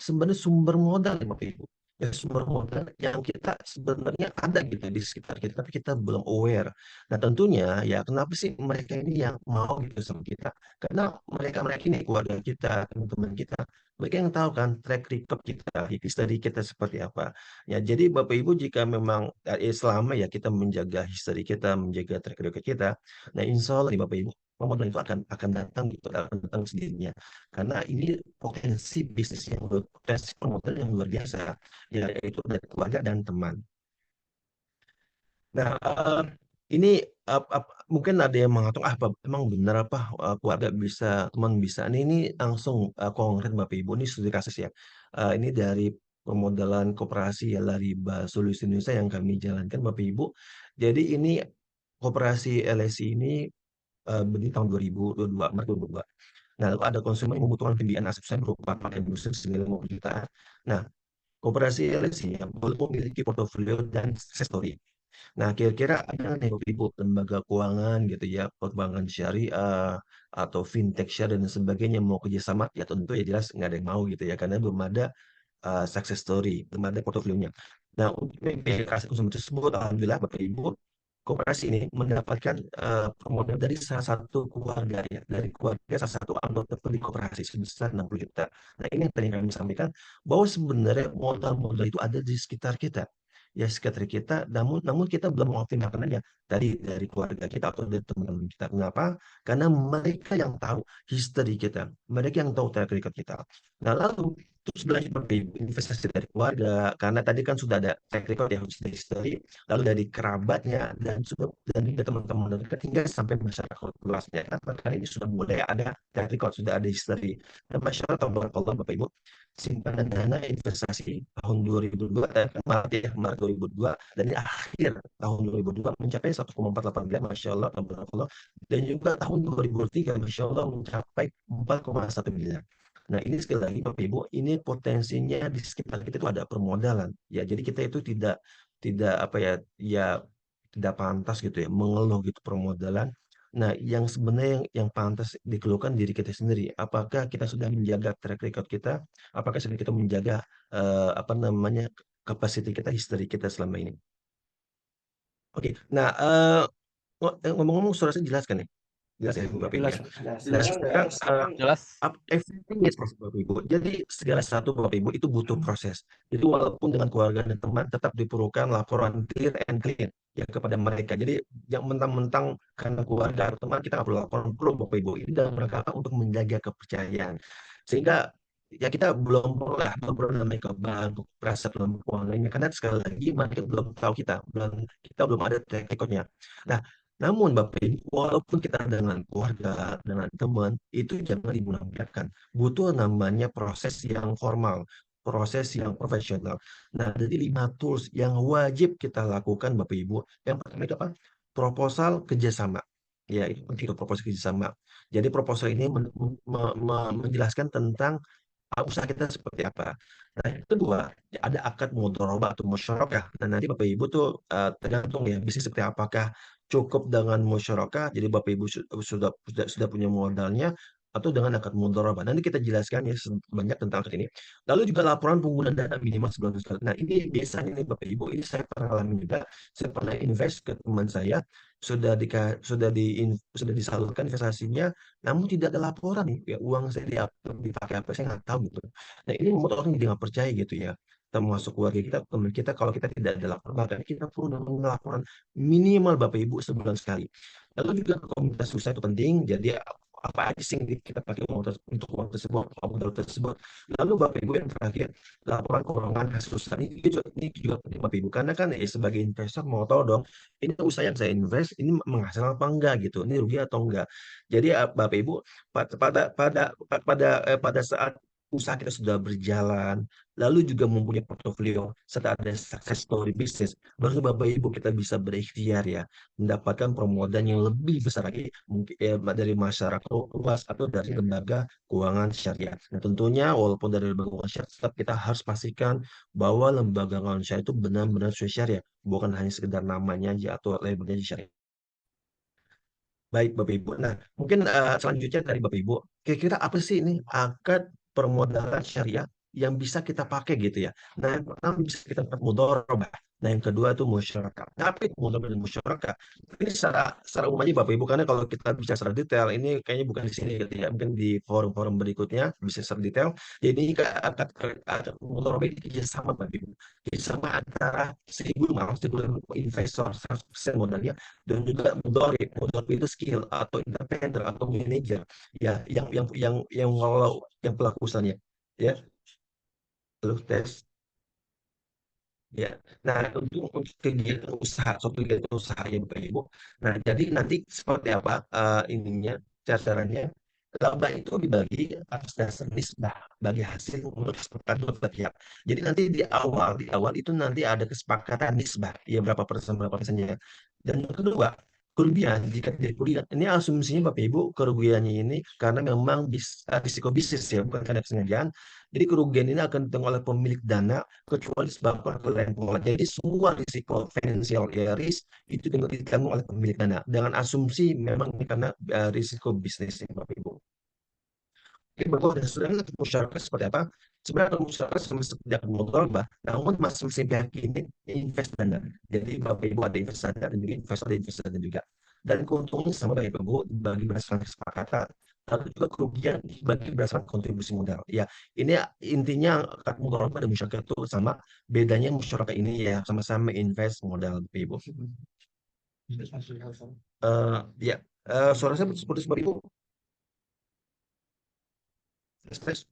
sebenarnya sumber modal ya Bapak Ibu. Ya, sumber modal yang kita sebenarnya ada gitu di sekitar kita, tapi kita belum aware. Nah, tentunya ya kenapa sih mereka ini yang mau gitu sama kita? Karena mereka ini keluarga kita, teman-teman kita, mereka yang tahu kan track record kita, history kita seperti apa. Ya, jadi Bapak Ibu jika memang selama ya kita menjaga history kita, menjaga track record kita, nah insya Allah nih Bapak Ibu, modal itu akan datang gitu, akan datang sendirinya. Karena ini potensi modal yang luar biasa, yaitu dari keluarga dan teman. Nah, ini mungkin ada yang mengatakan apa emang benar apa keluarga bisa, teman bisa. Ini langsung konkret Bapak Ibu, ini studi kasus ya. Ini dari permodalan koperasi ya Lariba Solusi Indonesia yang kami jalankan Bapak Ibu. Jadi ini koperasi LSI ini berdiri tahun 2022, Maret 2022. Nah, lalu ada konsumen yang membutuhkan pembiayaan aset usaha berupa pakai industri senilai 50 jutaan. Nah, koperasi LSI yang belum memiliki portofolio dan success story. Nah, kira-kira ada nih Bapak Ibu lembaga keuangan gitu ya, perbankan syariah atau fintech syariah dan sebagainya mau kerjasama, ya tentu ya jelas nggak ada yang mau gitu ya, karena belum ada success story, belum ada portofolionya. Nah, untuk membiayai aset konsumen tersebut, alhamdulillah Bapak Ibu, koperasi ini mendapatkan modal dari salah satu keluarga ya, dari keluarga salah satu anggota pemilik koperasi sebesar 60 juta. Nah, ini yang tadi kami sampaikan bahwa sebenarnya modal-modal itu ada di sekitar kita. Ya, sekitar kita, namun kita belum mengoptimalkannya dari keluarga kita atau dari teman-teman kita. Kenapa? Karena mereka yang tahu history kita, mereka yang tahu track record kita. Nah, lalu terus belajar investasi dari keluarga, karena tadi kan sudah ada track record ya, sudah history, lalu dari kerabatnya dan juga teman-teman dekat hingga sampai masyarakat luasnya. Karena ini sudah mulai ada track record, sudah ada history. Dan masyarakat tabarakallah Bapak Ibu, simpanan dana investasi tahun 2002 Maret 2002 dan di akhir tahun 2002 mencapai 1,48 miliar, Masya Allah, tabarakallah. Dan juga tahun 2003 Masya Allah mencapai 4,1 miliar. Nah, ini sekali lagi Bapak Ibu, ini potensinya di sekitar kita itu ada permodalan. Ya, jadi kita itu tidak apa ya, ya tidak pantas gitu ya mengeluh gitu permodalan. Nah, yang sebenarnya yang pantas dikeluhkan diri kita sendiri. Apakah kita sudah menjaga track record kita? Apakah sudah kita menjaga apa namanya kapasiti kita, history kita selama ini? Oke, nah ngomong-ngomong suara saya jelas kan ya? Jelas ya Bapak Ibu ya? Nah, sekarang Jelas. everything is proses Bapak Ibu. Jadi segala sesuatu Bapak Ibu itu butuh proses. Jadi walaupun dengan keluarga dan teman tetap diperlukan laporan clear and clean ya kepada mereka. Jadi yang mentang-mentang karena keluarga atau teman kita nggak perlu laporan, perlu Bapak Ibu. Ini dalam rangka apa? Untuk menjaga kepercayaan. Sehingga ya kita belum pernah namanya ke bank, perasa dalam keuangannya karena sekali lagi mereka belum tahu kita belum ada track recordnya. Nah, namun Bapak Ibu, walaupun kita dengan keluarga, dengan teman, itu jangan dimunafikkan. Butuh namanya proses yang formal, proses yang profesional. Nah, jadi 5 tools yang wajib kita lakukan Bapak Ibu. Yang pertama itu apa? Proposal kerjasama. Ya, itu penting proposal kerjasama. Jadi proposal ini menjelaskan tentang usaha kita seperti apa. Nah, yang kedua, ada akad mudharabah atau musyarakah. Nah, nanti Bapak Ibu tuh tergantung ya bisnis seperti apakah cukup dengan musyarakah, jadi Bapak Ibu sudah punya modalnya atau dengan akad mudharabah. Nanti kita jelaskan ya banyak tentang akad ini. Lalu juga laporan penggunaan dana minimal sebulan sekali. Nah, ini biasanya nih Bapak Ibu, ini saya pernah alami juga. Saya pernah invest ke teman saya, sudah disalurkan investasinya, namun tidak ada laporan nih, ya uang saya dipakai apa saya nggak tahu gitu. Nah, ini membuat orang jadi nggak percaya gitu ya, termasuk keluarga kita, teman kita, kalau kita tidak ada laporan, bahkan kita perlu namanya laporan minimal Bapak Ibu sebulan sekali. Lalu juga komunitas usaha itu penting, jadi apa aja sih yang kita pakai untuk uang tersebut, modal tersebut. Lalu Bapak Ibu yang terakhir, laporan keuangan hasil usaha ini juga penting Bapak Ibu, karena kan sebagai investor mau tahu dong, ini usaha yang saya invest ini menghasilkan apa enggak gitu, ini rugi atau enggak. Jadi Bapak Ibu pada saat usaha kita sudah berjalan, lalu juga mempunyai portofolio serta ada success story bisnis, baru Bapak Ibu kita bisa berikhtiar ya mendapatkan permodalan yang lebih besar lagi mungkin dari masyarakat luas atau dari lembaga keuangan syariah. Nah, tentunya walaupun dari lembaga keuangan syariah, tetap kita harus pastikan bahwa lembaga keuangan syariah itu benar-benar sesuai syariah, bukan hanya sekedar namanya aja atau labelnya syariah. Baik Bapak Ibu. Nah, mungkin selanjutnya dari Bapak Ibu, kira-kira apa sih ini akad permodalan syariah yang bisa kita pakai gitu ya. Nah, yang pertama bisa kita pakai mudharabah. Nah, yang kedua itu musyarakah. Tapi mudharabah dan musyarakah ini secara umum aja Bapak Ibu, karena kalau kita bicara secara detail ini kayaknya bukan di sini gitu ya. Mungkin di forum-forum berikutnya bisa secara detail. Jadi akad mudharabah ini kerjasama Bapak Ibu. Kerjasama antara 1.000 investor 100% modalnya dan juga mudharib itu skill atau independen atau manajer ya yang kalau yang pelaku usahanya ya. Halo, tes Ya. Nah, untuk kegiatan usaha, suatu kegiatan usaha ya Bapak Ibu. Nah, jadi nanti seperti apa ininya, caranya laba itu dibagi atas dasar nisbah bagi hasil menurut kesepakatan dua pihak. Jadi nanti di awal itu nanti ada kesepakatan nisbah, ya berapa persennya. Dan yang kedua, kerugian jika terjadi kerugian, ini asumsinya Bapak Ibu kerugiannya ini karena memang risiko bisnis ya, bukan karena kesengajaan. Jadi kerugian ini akan ditanggung oleh pemilik dana kecuali sebabkan kelalaian pengelola. Jadi semua risiko financial ya risk itu ditanggung oleh pemilik dana dengan asumsi memang ini karena risiko bisnis ya, Bapak Ibu. Oke, Bapak dan Saudara untuk masyarakat seperti apa? Sebenarnya kalau masyarakat sama seperti modal, namun masing-masing pihak ini invest dana. Jadi Bapak Ibu ada invest dana dan juga investor ada invest dana juga. Dan keuntungannya sama Bapak Ibu dibagi berdasarkan kesepakatan. Lalu juga kerugian dibagi berdasarkan kontribusi modal. Ya, ini intinya akad mudharabah dan musyarakah itu sama. Bedanya masyarakat ini ya sama-sama invest modal Bapak Ibu. Ya, suara saya putus Bapak Ibu. Tes.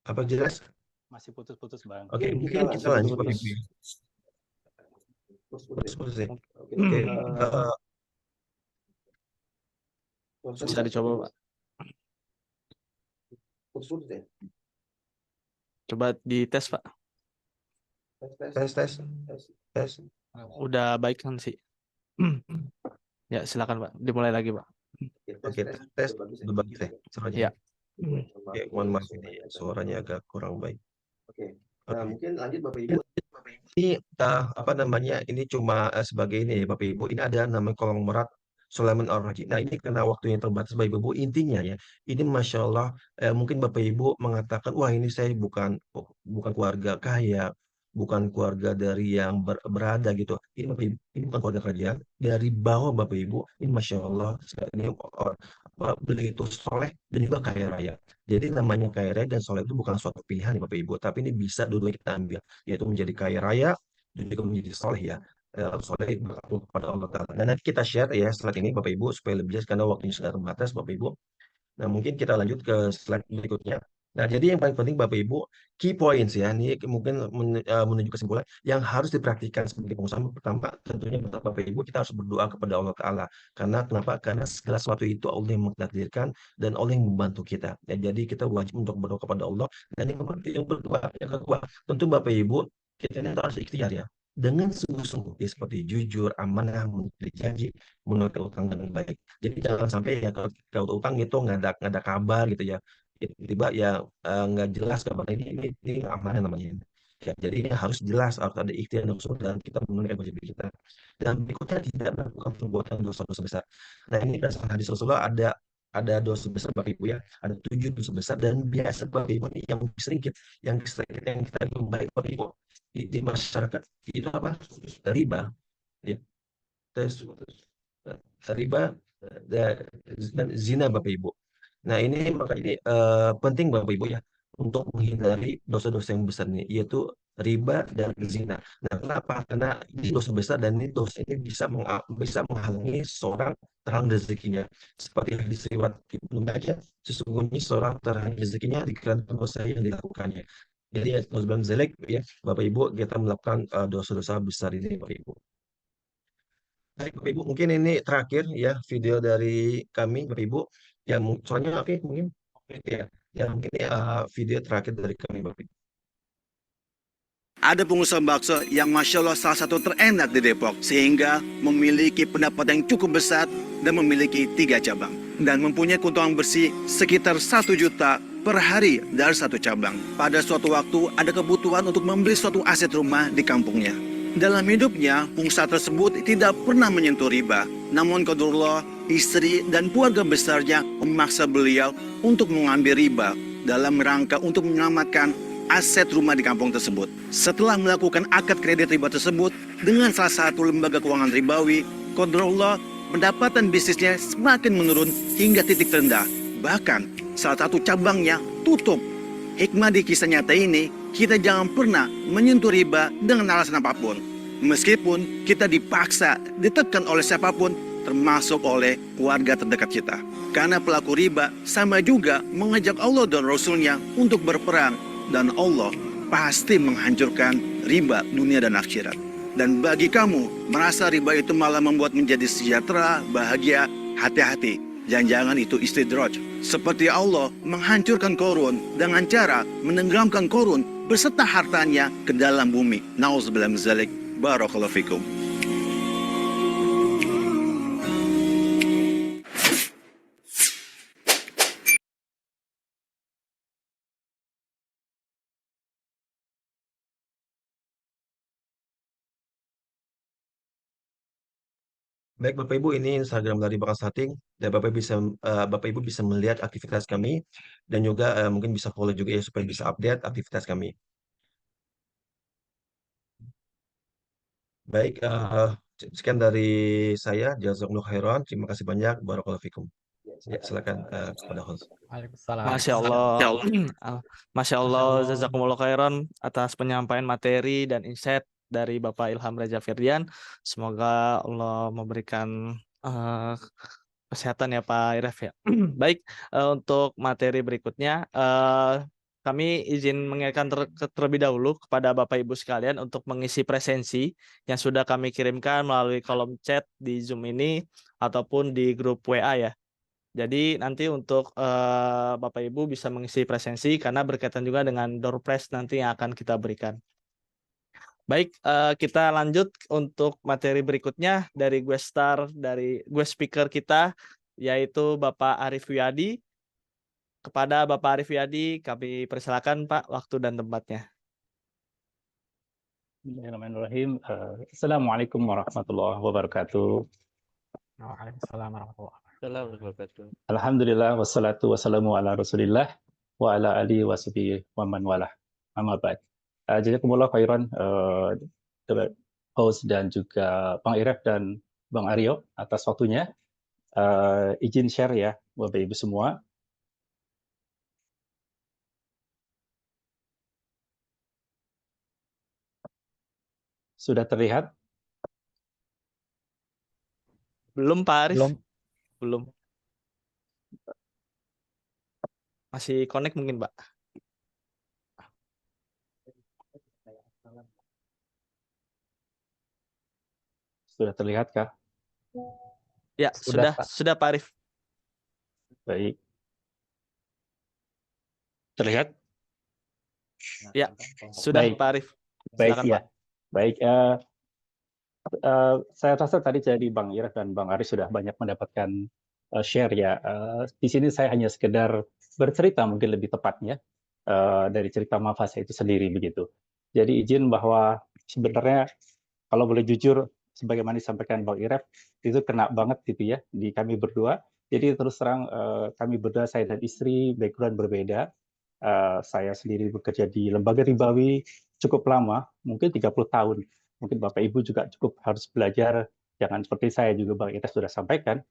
Apa jelas? Masih putus-putus Bang. Oke, mungkin kita lanjut Bapak Ibu. Putus ya. Oke, Bisa dicoba, Pak. Coba dites, Pak. tes. Udah baik kan sih? Ya, silakan, Pak. Dimulai lagi, Pak. Oke, tes. Udah bagus ya suaranya. Ya. Oke, mohon maaf ini suaranya agak kurang baik. Oke. Mungkin lanjut Bapak Ibu. Ini apa namanya? Ini cuma sebagai ini ya Bapak Ibu. Ini ada namanya konglomerat Sulaiman Ar-Raji. Nah, ini karena waktunya terbatas Bapak Ibu. Intinya ya, ini Masya Allah mungkin Bapak Ibu mengatakan, wah ini saya bukan keluarga kaya, bukan keluarga dari yang berada gitu. Ini Bapak Ibu, ini bukan keluarga kerajaan. Dari bawah Bapak Ibu, ini Masya Allah, ini beliau itu soleh dan juga kaya raya. Jadi namanya kaya raya dan soleh itu bukan suatu pilihan ya Bapak Ibu, tapi ini bisa dua-duanya kita ambil, yaitu menjadi kaya raya dan juga menjadi soleh ya. Soleh bergantung kepada Allah Ta'ala. Dan nanti kita share ya slide ini Bapak Ibu supaya lebih jelas karena waktunya sudah terbatas Bapak Ibu. Nah, mungkin kita lanjut ke slide berikutnya. Nah, jadi yang paling penting Bapak Ibu, key points ya, ini mungkin menuju kesimpulan yang harus diperhatikan sebagai pengusaha. Pertama, tentunya Bapak Ibu kita harus berdoa kepada Allah Ta'ala. Karena kenapa? Karena segala sesuatu itu Allah yang mentakdirkan dan Allah yang membantu kita. Ya, jadi kita wajib untuk berdoa kepada Allah. Dan yang kedua, tentu Bapak Ibu, kita ini harus ikhtiar ya. Dengan sungguh-sungguh ya, seperti jujur, amanah, menulis janji, menunaikan utang dengan baik. Jadi jangan sampai ya kalau utang itu nggak ada kabar gitu ya, tiba-tiba ya nggak jelas kabar ini amanah namanya. Ya, jadi ini harus jelas, harus ada ikhtiar dan kita menunaikan kewajiban kita. Dan berikutnya tidak melakukan perbuatan dosa-dosa besar. Nah, ini berdasarkan hadis Rasulullah ada dosa besar Bapak Ibu ya, ada 7 dosa besar dan biasa Bapak Ibu ini yang sedikit yang kita baik Bapak Ibu di masyarakat itu apa? Riba ya. Riba dan zina Bapak Ibu. Nah, ini maka ini penting Bapak Ibu ya untuk menghindari dosa-dosa yang besar ini, yaitu riba dan zina. Nah, kenapa? Karena ini dosa besar dan ini dosa ini bisa menghalangi seorang terhalang rezekinya. Seperti hadis riwayat Ibnu Majah, sesungguhnya seorang terhalang rezekinya dikarenakan dosa yang dilakukannya. Jadi ya, zelek ya Bapak Ibu, kita melakukan dosa-dosa besar ini Bapak Ibu. Baik Bapak Ibu, mungkin ini terakhir ya video dari kami Bapak Ibu. Ya soalnya mungkin ya mungkin video terakhir dari kami Bapak Ibu. Ada pengusaha bakso yang Masya Allah salah satu terenak di Depok, sehingga memiliki pendapatan yang cukup besar dan memiliki 3 cabang. Dan mempunyai keuntungan bersih sekitar 1 juta per hari dari 1 cabang. Pada suatu waktu ada kebutuhan untuk membeli suatu aset rumah di kampungnya. Dalam hidupnya, pengusaha tersebut tidak pernah menyentuh riba. Namun qadarullah, istri dan keluarga besarnya memaksa beliau untuk mengambil riba dalam rangka untuk menyelamatkan aset rumah di kampung tersebut. Setelah melakukan akad kredit riba tersebut dengan salah satu lembaga keuangan ribawi, qadarullah, pendapatan bisnisnya semakin menurun hingga titik terendah. Bahkan salah satu cabangnya tutup. Hikmah di kisah nyata ini, kita jangan pernah menyentuh riba dengan alasan apapun. Meskipun kita dipaksa, ditekan oleh siapapun, termasuk oleh keluarga terdekat kita. Karena pelaku riba sama juga mengajak Allah dan Rasulnya untuk berperang. Dan Allah pasti menghancurkan riba dunia dan akhirat. Dan bagi kamu merasa riba itu malah membuat menjadi sejahtera, bahagia, hati-hati. Jangan-jangan itu istidraj. Seperti Allah menghancurkan Korun dengan cara menenggelamkan Korun beserta hartanya ke dalam bumi. Nauzubillah min dzalik. Barakallahu fikum. Baik Bapak Ibu, ini Instagram dari Consulting dan Bapak Ibu bisa melihat aktivitas kami dan juga mungkin bisa follow juga ya supaya bisa update aktivitas kami. Baik, sekian dari saya. Jazakumullah khairan. Terima kasih banyak. Barakallahu fikum. Ya, silakan kepada host. Waalaikumsalam. Masya Allah, Masya Allah, jazakumullah khairan atas penyampaian materi dan insight dari Bapak Ilham Reza Firdian. Semoga Allah memberikan kesehatan ya Pak Iref ya. Baik, untuk materi berikutnya, kami izin mengingatkan terlebih dahulu kepada Bapak Ibu sekalian untuk mengisi presensi yang sudah kami kirimkan melalui kolom chat di Zoom ini ataupun di grup WA ya. Jadi nanti untuk Bapak Ibu bisa mengisi presensi karena berkaitan juga dengan door prize nanti yang akan kita berikan. Baik, kita lanjut untuk materi berikutnya dari guest speaker kita yaitu Bapak Arif Wiyadi. Kepada Bapak Arif Wiyadi kami persilakan Pak waktu dan tempatnya. Bismillahirrahmanirrahim. Assalamualaikum warahmatullahi wabarakatuh. Waalaikumsalam warahmatullahi Wabarakatuh. Alhamdulillah wassalatu wassalamu ala Rasulillah wa ala alihi washabihi wa man walah. Amma ba'd. Jazakumullah khairan host dan juga Bang Iref dan Bang Aryo atas waktunya. Izin share ya Bapak Ibu semua. Sudah terlihat? Belum Pak Arif? Belum. Belum. Masih connect mungkin Pak? Sudah terlihat kah? Ya, sudah Pak Arif. Baik. Terlihat? Ya, sudah Baik. Pak Arif. Baik Silakan, ya. Pak. Baik. Saya rasa tadi dari Bang Iref dan Bang Aris sudah banyak mendapatkan share ya. Di sini saya hanya sekedar bercerita mungkin lebih tepatnya dari cerita Mafasa itu sendiri begitu. Jadi izin bahwa sebenarnya kalau boleh jujur sebagaimana disampaikan Bang Iref itu kena banget gitu ya di kami berdua. Jadi terus terang kami berdua, saya dan istri, background berbeda. Saya sendiri bekerja di lembaga ribawi cukup lama, mungkin 30 tahun. Mungkin Bapak Ibu juga cukup harus belajar, jangan seperti saya juga Bang Iref sudah sampaikan,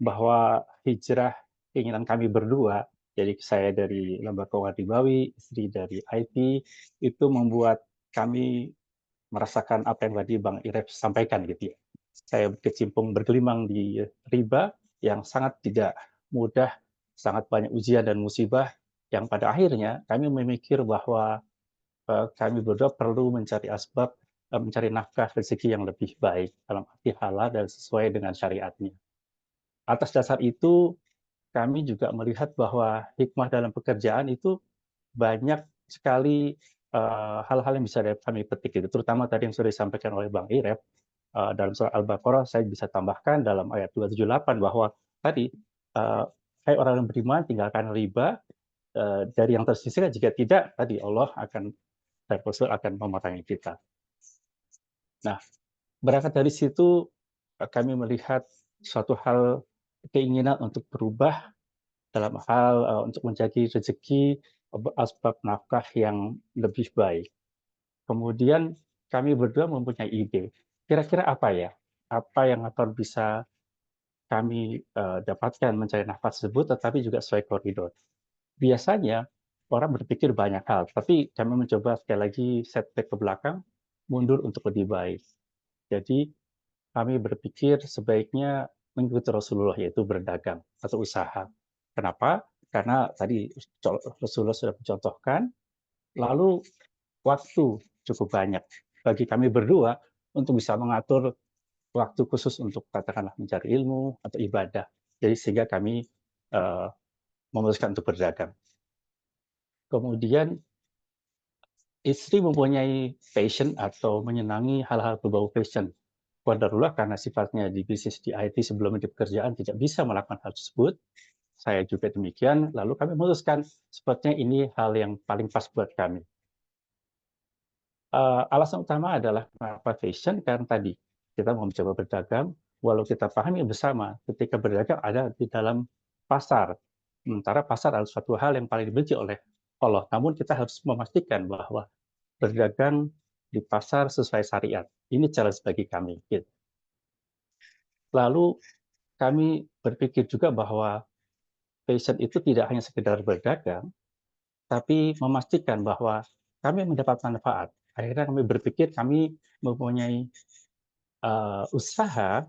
bahwa hijrah keinginan kami berdua, jadi saya dari lembaga keuangan ribawi, istri dari IT, itu membuat kami merasakan apa yang tadi Bang Iref sampaikan gitu ya. Saya berkecimpung bergelimang di riba yang sangat tidak mudah, sangat banyak ujian dan musibah, yang pada akhirnya kami memikir bahwa kami berdua perlu mencari asbab, mencari nafkah rezeki yang lebih baik dalam arti halal dan sesuai dengan syariatnya. Atas dasar itu, kami juga melihat bahwa hikmah dalam pekerjaan itu banyak sekali hal-hal yang bisa kami petik itu, terutama tadi yang sudah disampaikan oleh Bang Iref dalam surah Al-Baqarah. Saya bisa tambahkan dalam ayat 278 bahwa tadi hai orang yang beriman, tinggalkan riba dari yang tersisa, jika tidak tadi Allah akan dan Rasul akan memerangi kita. Nah, berangkat dari situ kami melihat suatu hal keinginan untuk berubah dalam hal untuk mencari rezeki, asbab nafkah yang lebih baik. Kemudian kami berdua mempunyai ide, kira-kira apa ya? Apa yang akan bisa kami dapatkan mencari nafkah tersebut, tetapi juga sesuai koridor. Biasanya orang berpikir banyak hal, tapi kami mencoba sekali lagi setback ke belakang, mundur untuk lebih baik. Jadi kami berpikir sebaiknya mengikuti Rasulullah, yaitu berdagang atau usaha. Kenapa? Karena tadi Rasulullah sudah mencontohkan, lalu waktu cukup banyak bagi kami berdua untuk bisa mengatur waktu khusus untuk katakanlah mencari ilmu atau ibadah. Jadi sehingga kami memutuskan untuk berdagang. Kemudian istri mempunyai passion atau menyenangi hal-hal berbau fashion. Qadarullah karena sifatnya di bisnis di IT sebelum di pekerjaan tidak bisa melakukan hal tersebut. Saya juga demikian, lalu kami memutuskan sepertinya ini hal yang paling pas buat kami. Alasan utama adalah kenapa fashion, karena tadi kita mau mencoba berdagang, walau kita pahami bersama ketika berdagang ada di dalam pasar. Sementara pasar adalah suatu hal yang paling dibenci oleh Allah. Namun kita harus memastikan bahwa berdagang di pasar sesuai syariat. Ini challenge bagi kami. Gitu. Lalu kami berpikir juga bahwa passion itu tidak hanya sekedar berdagang, tapi memastikan bahwa kami mendapat manfaat. Akhirnya kami berpikir kami mempunyai usaha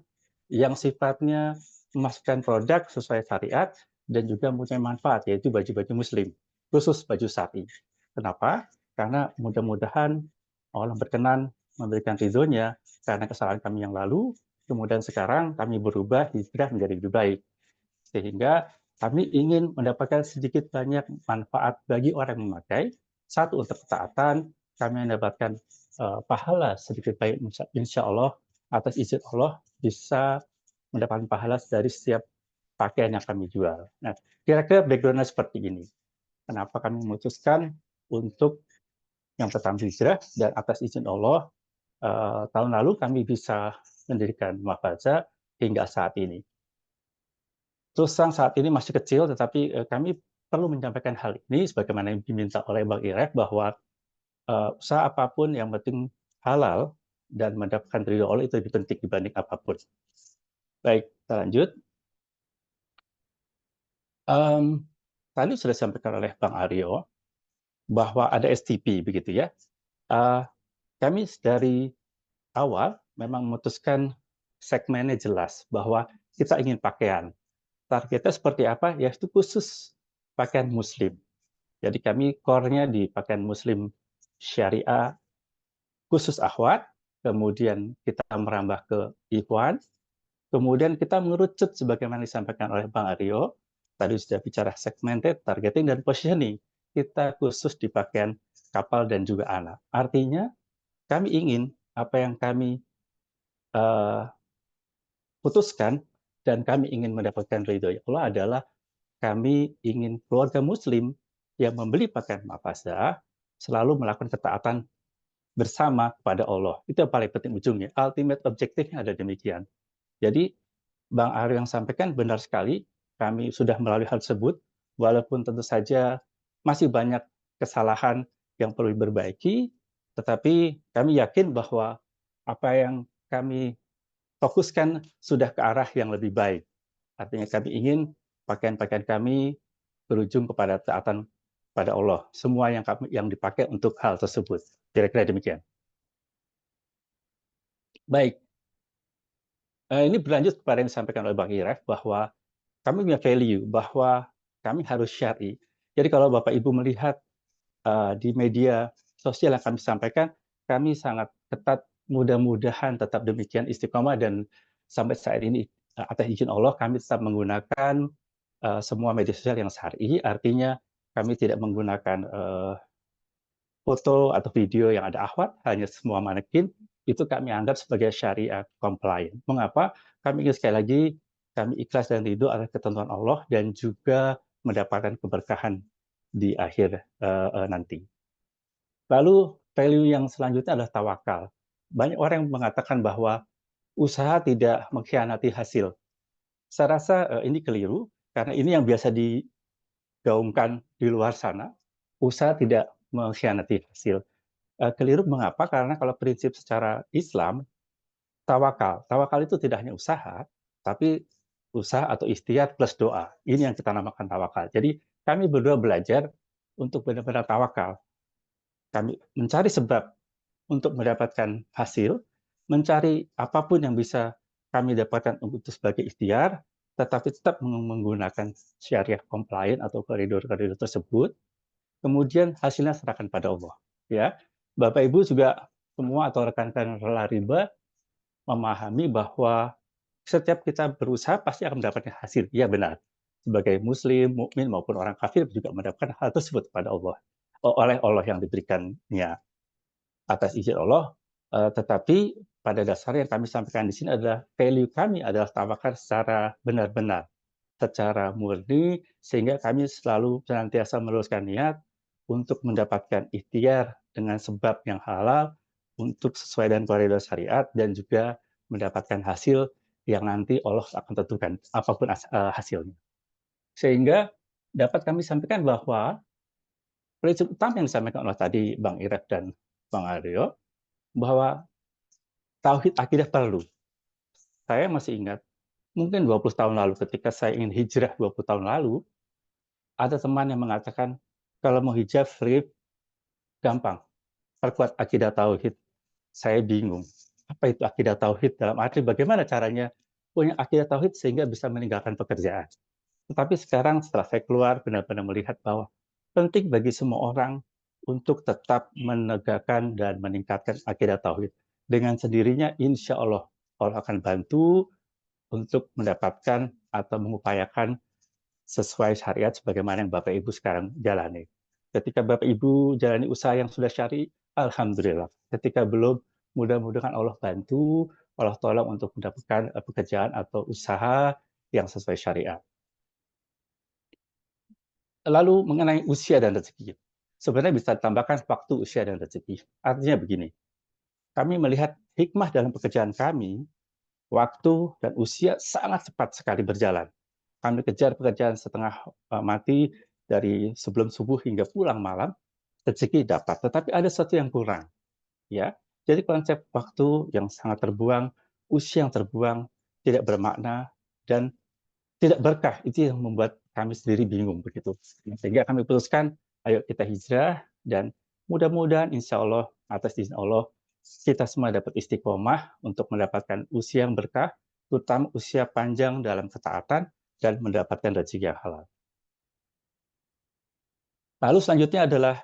yang sifatnya memasukkan produk sesuai syariat dan juga mempunyai manfaat, yaitu baju-baju muslim, khusus baju syari. Kenapa? Karena mudah-mudahan Allah berkenan memberikan ridhonya karena kesalahan kami yang lalu, kemudian sekarang kami berubah hijrah menjadi lebih baik. Sehingga kami ingin mendapatkan sedikit banyak manfaat bagi orang yang memakai. Satu, untuk ketaatan, kami mendapatkan pahala sedikit baik, insya Allah, atas izin Allah, bisa mendapatkan pahala dari setiap pakaian yang kami jual. Nah, kira-kira background-nya seperti ini. Kenapa kami memutuskan untuk yang pertama hijrah, dan atas izin Allah, tahun lalu kami bisa mendirikan Mafaza hingga saat ini. Terus terang saat ini masih kecil, tetapi kami perlu menyampaikan hal ini sebagaimana yang diminta oleh Bang Irek bahwa usaha apapun yang penting halal dan mendapatkan ridho Allah itu lebih penting dibanding apapun. Baik, kita lanjut. Tadi sudah disampaikan oleh Bang Aryo bahwa ada STP begitu ya. Kami dari awal memang memutuskan segmennya jelas bahwa kita ingin pakaian. Targetnya seperti apa? Yaitu khusus pakaian muslim. Jadi kami core-nya di pakaian muslim syariah khusus akhwat, kemudian kita merambah ke ikhwan, kemudian kita mengerucut sebagaimana disampaikan oleh Bang Aryo, tadi sudah bicara segmented, targeting, dan positioning. Kita khusus di pakaian kapal dan juga anak. Artinya kami ingin apa yang kami putuskan dan kami ingin mendapatkan ridho Allah adalah kami ingin keluarga muslim yang membeli pakaian Mafaza selalu melakukan ketaatan bersama kepada Allah. Itu yang paling penting ujungnya. Ultimate objektifnya ada demikian. Jadi Bang Aryo yang sampaikan benar sekali, kami sudah melalui hal tersebut, walaupun tentu saja masih banyak kesalahan yang perlu diperbaiki, tetapi kami yakin bahwa apa yang kami fokuskan sudah ke arah yang lebih baik. Artinya kami ingin pakaian-pakaian kami berujung kepada taatan pada Allah. Semua yang dipakai untuk hal tersebut. Kira-kira demikian. Baik. Ini berlanjut kepada yang disampaikan oleh Bang Iref bahwa kami punya value bahwa kami harus syar'i. Jadi kalau Bapak Ibu melihat di media sosial yang kami sampaikan, kami sangat ketat, mudah-mudahan tetap demikian istiqomah, dan sampai saat ini atas izin Allah kami tetap menggunakan semua media sosial yang syar'i, artinya kami tidak menggunakan foto atau video yang ada akhwat, hanya semua manekin, itu kami anggap sebagai syariah compliant. Mengapa? Kami ingin sekali lagi, kami ikhlas dan ridho atas ketentuan Allah dan juga mendapatkan keberkahan di akhir nanti. Lalu value yang selanjutnya adalah tawakal. Banyak orang yang mengatakan bahwa usaha tidak mengkhianati hasil. Saya rasa ini keliru, karena ini yang biasa digaungkan di luar sana. Usaha tidak mengkhianati hasil. Keliru mengapa? Karena kalau prinsip secara Islam, tawakal. Tawakal itu tidak hanya usaha, tapi usaha atau ikhtiar plus doa. Ini yang kita namakan tawakal. Jadi kami berdua belajar untuk benar-benar tawakal. Kami mencari sebab untuk mendapatkan hasil, mencari apapun yang bisa kami dapatkan untuk sebagai ikhtiar, tetapi tetap menggunakan syariah compliant atau koridor-koridor tersebut. Kemudian hasilnya serahkan pada Allah. Ya, Bapak Ibu juga semua atau rekan-rekan Lariba memahami bahwa setiap kita berusaha pasti akan mendapatkan hasil. Ya benar. Sebagai Muslim, mukmin maupun orang kafir juga mendapatkan hal tersebut pada Allah, oleh Allah yang diberikannya atas izin Allah. Tetapi pada dasarnya yang kami sampaikan di sini adalah value kami adalah tawakal secara benar-benar, secara murni, sehingga kami selalu senantiasa meluruskan niat untuk mendapatkan ikhtiar dengan sebab yang halal untuk sesuai dengan koridor syariat dan juga mendapatkan hasil yang nanti Allah akan tentukan apapun hasilnya. Sehingga dapat kami sampaikan bahwa prinsip utama yang disampaikan oleh tadi Bang Irek dan Bang Aryo, bahwa tauhid akidah perlu. Saya masih ingat, mungkin 20 tahun lalu ketika saya ingin hijrah 20 tahun lalu, ada teman yang mengatakan, kalau mau hijrah free, gampang. Perkuat akidah tauhid. Saya bingung. Apa itu akidah tauhid? Dalam arti bagaimana caranya punya akidah tauhid sehingga bisa meninggalkan pekerjaan. Tetapi sekarang setelah saya keluar, benar-benar melihat bahwa penting bagi semua orang untuk tetap menegakkan dan meningkatkan akidah tauhid. Dengan sendirinya, insya Allah akan bantu untuk mendapatkan atau mengupayakan sesuai syariat sebagaimana yang Bapak Ibu sekarang jalani. Ketika Bapak Ibu jalani usaha yang sudah syar'i, alhamdulillah. Ketika belum, mudah-mudahan Allah bantu, Allah tolong untuk mendapatkan pekerjaan atau usaha yang sesuai syariat. Lalu mengenai usia dan rezeki. Sebenarnya bisa ditambahkan waktu, usia, dan rezeki. Artinya begini, kami melihat hikmah dalam pekerjaan kami, waktu dan usia sangat cepat sekali berjalan. Kami kejar pekerjaan setengah mati dari sebelum subuh hingga pulang malam, rezeki dapat. Tetapi ada sesuatu yang kurang. Ya, jadi konsep waktu yang sangat terbuang, usia yang terbuang, tidak bermakna, dan tidak berkah. Itu yang membuat kami sendiri bingung begitu. Sehingga kami putuskan, ayo kita hijrah, dan mudah-mudahan insya Allah, atas izin Allah, kita semua dapat istiqomah untuk mendapatkan usia yang berkah, terutama usia panjang dalam ketaatan, dan mendapatkan rezeki yang halal. Lalu selanjutnya adalah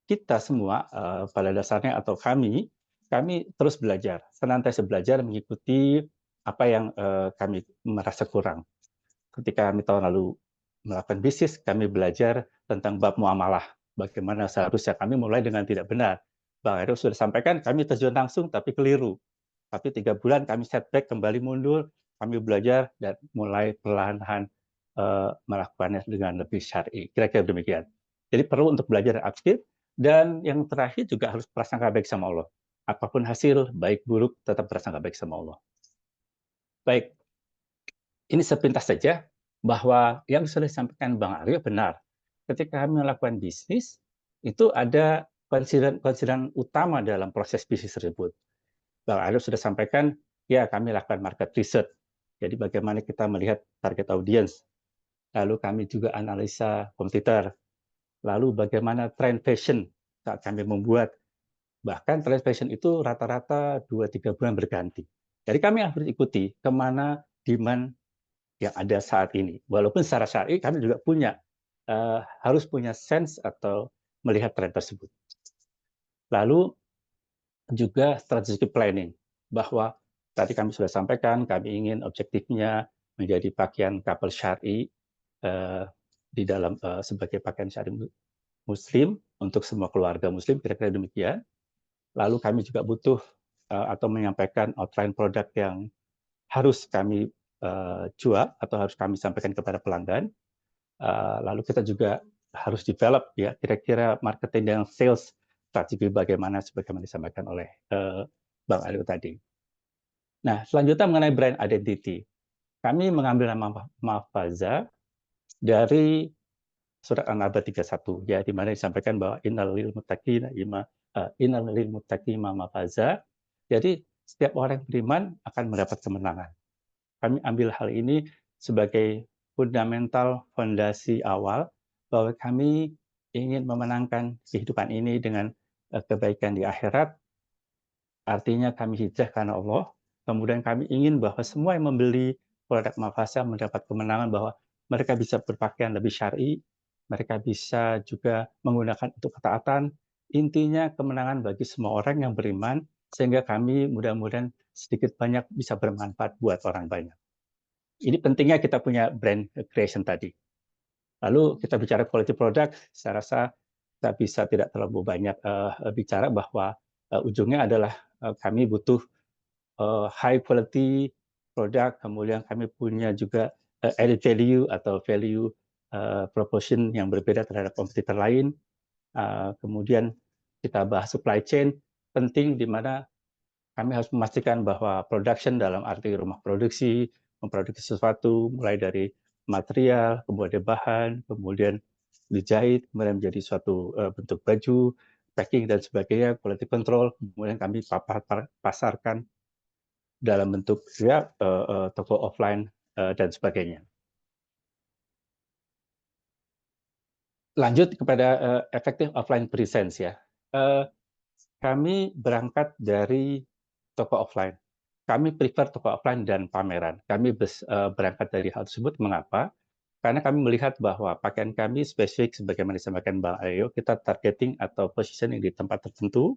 kita semua, pada dasarnya atau kami terus belajar, senantiasa belajar mengikuti apa yang kami merasa kurang. Ketika kami tahun lalu melakukan bisnis, kami belajar tentang bab muamalah. Bagaimana seharusnya kami mulai dengan tidak benar. Bang Heru sudah sampaikan, kami terjun langsung tapi keliru. Tapi 3 bulan kami setback, kembali mundur, kami belajar dan mulai perlahan-lahan melakukannya dengan lebih syar'i. Kira-kira demikian. Jadi perlu untuk belajar aktif, dan yang terakhir juga harus prasangka baik sama Allah. Apapun hasil, baik buruk, tetap prasangka baik sama Allah. Baik, ini sepintas saja bahwa yang sudah disampaikan Bang Aryo benar. Ketika kami melakukan bisnis, itu ada konsideran utama dalam proses bisnis tersebut. Bang Aryo sudah sampaikan, ya kami lakukan market research. Jadi bagaimana kita melihat target audience. Lalu kami juga analisa kompetitor. Lalu bagaimana trend fashion saat kami membuat. Bahkan trend fashion itu rata-rata 2-3 bulan berganti. Jadi kami harus ikuti kemana demand yang ada saat ini. Walaupun secara syar'i kami juga harus punya sense atau melihat tren tersebut. Lalu juga strategic planning, bahwa tadi kami sudah sampaikan, kami ingin objektifnya menjadi pakaian couple syar'i di dalam sebagai pakaian syar'i Muslim untuk semua keluarga Muslim, kira-kira demikian. Lalu kami juga butuh atau menyampaikan outline produk yang harus kami jual atau harus kami sampaikan kepada pelanggan. Lalu kita juga harus develop ya kira-kira marketing dan sales strategi bagaimana sebagaimana disampaikan oleh Bang Aryo tadi. Nah, selanjutnya mengenai brand identity. Kami mengambil nama Mafaza dari surat An-Naba 31 ya, di mana disampaikan bahwa innal lil muttaqina mafaza. Jadi setiap orang beriman akan mendapat kemenangan. Kami ambil hal ini sebagai fundamental fondasi awal bahwa kami ingin memenangkan kehidupan ini dengan kebaikan di akhirat. Artinya kami hijrah karena Allah. Kemudian kami ingin bahwa semua yang membeli produk Mafaza mendapat kemenangan, bahwa mereka bisa berpakaian lebih syar'i, mereka bisa juga menggunakan untuk ketaatan, intinya kemenangan bagi semua orang yang beriman, sehingga kami mudah-mudahan sedikit banyak bisa bermanfaat buat orang banyak. Ini pentingnya kita punya brand creation tadi. Lalu kita bicara quality product, saya rasa kita bisa tidak terlalu banyak bicara bahwa ujungnya adalah kami butuh high quality product, kemudian kami punya juga added value atau value proportion yang berbeda terhadap kompetitor lain. Kemudian kita bahas supply chain, penting di mana kami harus memastikan bahwa production dalam arti rumah produksi, memproduksi sesuatu, mulai dari material, kemudian bahan, kemudian dijahit, kemudian menjadi suatu bentuk baju, packing dan sebagainya, quality control, kemudian kami pasarkan dalam bentuk ya toko offline dan sebagainya. Lanjut kepada effective offline presence ya. Kami berangkat dari toko offline. Kami prefer toko offline dan pameran. Kami berangkat dari hal tersebut. Mengapa? Karena kami melihat bahwa pakaian kami spesifik sebagaimana disampaikan Bang Aryo, kita targeting atau positioning di tempat tertentu,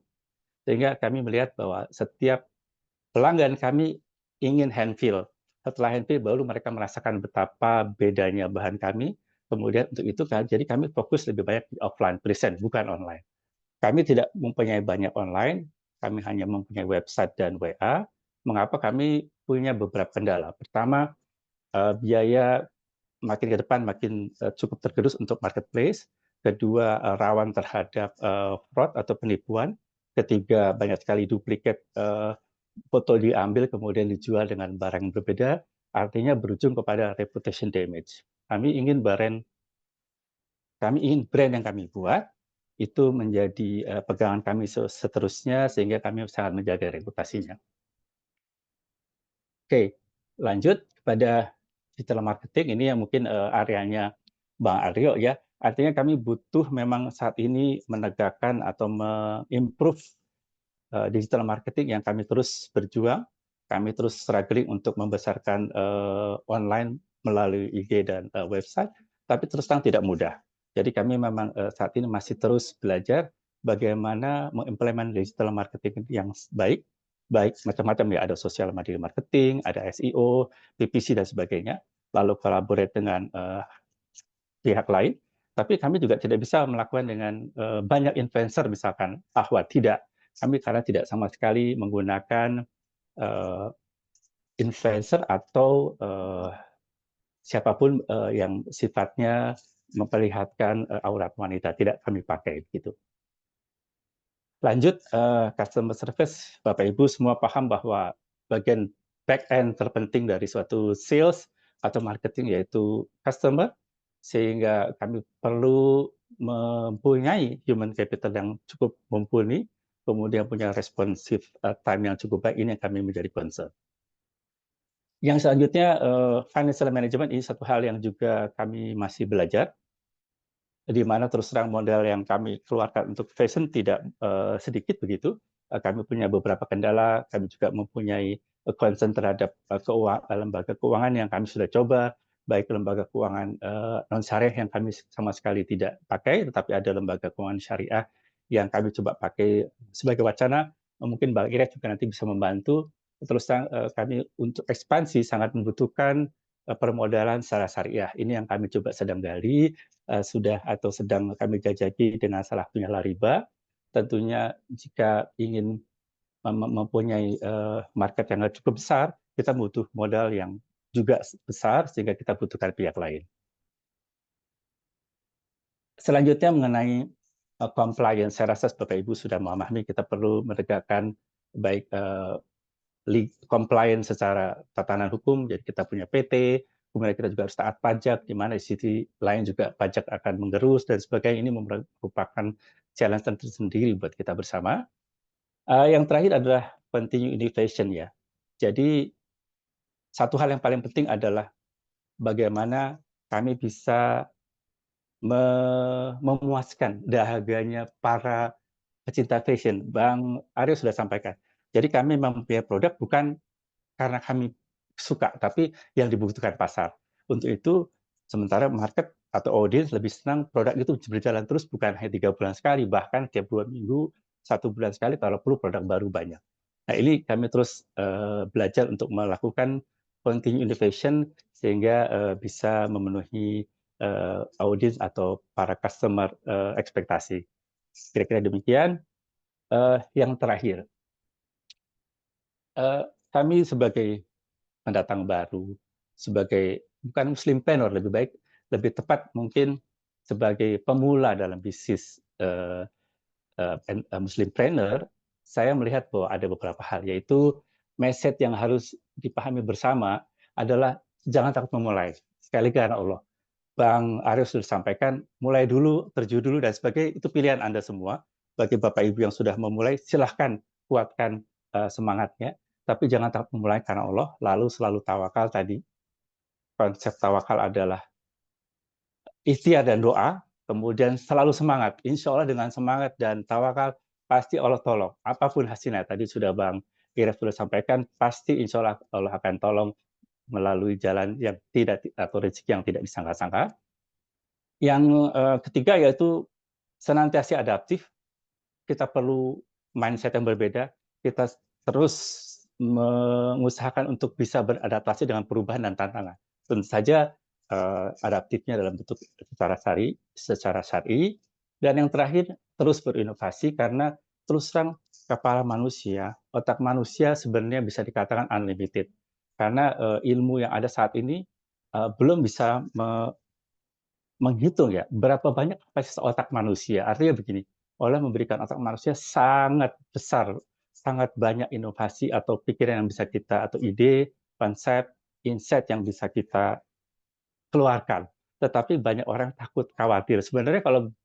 sehingga kami melihat bahwa setiap pelanggan kami ingin hand feel. Setelah hand feel baru mereka merasakan betapa bedanya bahan kami. Kemudian untuk itu jadi kami fokus lebih banyak di offline present, bukan online. Kami tidak mempunyai banyak online, kami hanya mempunyai website dan WA. Mengapa? Kami punya beberapa kendala. Pertama, biaya makin ke depan makin cukup tergerus untuk marketplace. Kedua, rawan terhadap fraud atau penipuan. Ketiga, banyak sekali duplikat foto diambil kemudian dijual dengan barang yang berbeda. Artinya berujung kepada reputation damage. Kami ingin brand yang kami buat itu menjadi pegangan kami seterusnya, sehingga kami sangat menjaga reputasinya. Oke, lanjut kepada digital marketing. Ini yang mungkin areanya Bang Aryo ya. Artinya kami butuh memang saat ini menegakkan atau mengimprove digital marketing yang kami terus berjuang. Kami terus struggling untuk membesarkan online melalui IG dan website, tapi terus terang tidak mudah. Jadi kami memang saat ini masih terus belajar bagaimana mengimplement digital marketing yang baik macam-macam ya, ada social media marketing, ada SEO, PPC dan sebagainya, lalu collaborate dengan pihak lain. Tapi kami juga tidak bisa melakukan dengan banyak influencer misalkan, Ahwat, tidak. Kami karena tidak sama sekali menggunakan influencer atau siapapun yang sifatnya memperlihatkan aurat wanita, tidak kami pakai gitu. Lanjut customer service, Bapak Ibu semua paham bahwa bagian back end terpenting dari suatu sales atau marketing yaitu customer, sehingga kami perlu mempunyai human capital yang cukup mumpuni, kemudian punya responsive time yang cukup baik. Ini yang kami menjadi concern. Yang selanjutnya, financial management ini satu hal yang juga kami masih belajar, di mana terus terang modal yang kami keluarkan untuk fashion tidak sedikit begitu. Kami punya beberapa kendala, kami juga mempunyai concern terhadap lembaga keuangan yang kami sudah coba, baik lembaga keuangan non-syariah yang kami sama sekali tidak pakai, tetapi ada lembaga keuangan syariah yang kami coba pakai sebagai wacana. Mungkin Bang Ira juga nanti bisa membantu. Terus terang kami untuk ekspansi sangat membutuhkan permodalan secara syariah. Ini yang kami coba sedang gali, sudah atau sedang kami jajaki dengan salah satunya Lariba. Tentunya jika ingin mempunyai market yang cukup besar, kita butuh modal yang juga besar, sehingga kita butuhkan pihak lain. Selanjutnya mengenai compliance, saya rasa Bapak Ibu sudah memahami kita perlu menegakkan baik compliance secara tatanan hukum, jadi kita punya PT, kemudian kita juga harus taat pajak, di mana di sisi lain juga pajak akan menggerus dan sebagainya. Ini merupakan challenge tersendiri buat kita bersama. Yang terakhir adalah continue innovation ya. Jadi satu hal yang paling penting adalah bagaimana kami bisa memuaskan dahaganya para pecinta fashion. Bang Aryo sudah sampaikan. Jadi kami mempunyai produk bukan karena kami suka, tapi yang dibutuhkan pasar. Untuk itu, sementara market atau audiens lebih senang produk itu berjalan terus, bukan hanya 3 bulan sekali, bahkan tiap 2 minggu, 1 bulan sekali kalau perlu produk baru banyak. Nah, ini kami terus belajar untuk melakukan continue innovation sehingga bisa memenuhi audiens atau para customer ekspektasi. Kira-kira demikian. Yang terakhir, kami sebagai pendatang baru, sebagai bukan Muslim planner, lebih tepat mungkin sebagai pemula dalam bisnis Muslim planner, saya melihat bahwa ada beberapa hal, yaitu message yang harus dipahami bersama adalah jangan takut memulai. Sekali lagi karena Allah. Bang Arif sudah sampaikan, mulai dulu, terjun dulu, dan sebagainya, itu pilihan Anda semua. Bagi Bapak Ibu yang sudah memulai, silahkan kuatkan semangatnya, tapi jangan takut memulai karena Allah, lalu selalu tawakal tadi. Konsep tawakal adalah ikhtiar dan doa, kemudian selalu semangat. Insya Allah dengan semangat dan tawakal, pasti Allah tolong. Apapun hasilnya, tadi sudah Bang Iref sudah sampaikan, pasti insya Allah Allah akan tolong melalui jalan yang tidak, atau rezeki yang tidak disangka-sangka. Yang ketiga yaitu senantiasa adaptif. Kita perlu mindset yang berbeda. Kita terus mengusahakan untuk bisa beradaptasi dengan perubahan dan tantangan. Tentu saja adaptifnya dalam bentuk secara syar'i. Dan yang terakhir, terus berinovasi, karena terus terang kepala manusia, otak manusia sebenarnya bisa dikatakan unlimited. Karena ilmu yang ada saat ini belum bisa menghitung ya berapa banyak kapasitas otak manusia. Artinya begini, Allah memberikan otak manusia sangat besar, sangat banyak inovasi atau pikiran yang bisa kita, atau ide, konsep, insight yang bisa kita keluarkan. Tetapi banyak orang takut, khawatir. Sebenarnya kalau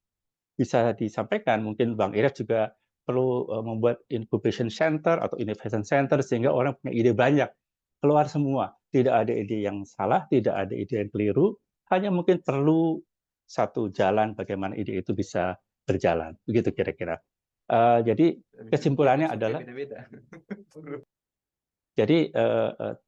bisa disampaikan, mungkin Bang Iref juga perlu membuat incubation center atau innovation center sehingga orang punya ide banyak, keluar semua. Tidak ada ide yang salah, tidak ada ide yang keliru, hanya mungkin perlu satu jalan bagaimana ide itu bisa berjalan. Begitu kira-kira. Jadi kesimpulannya adalah, jadi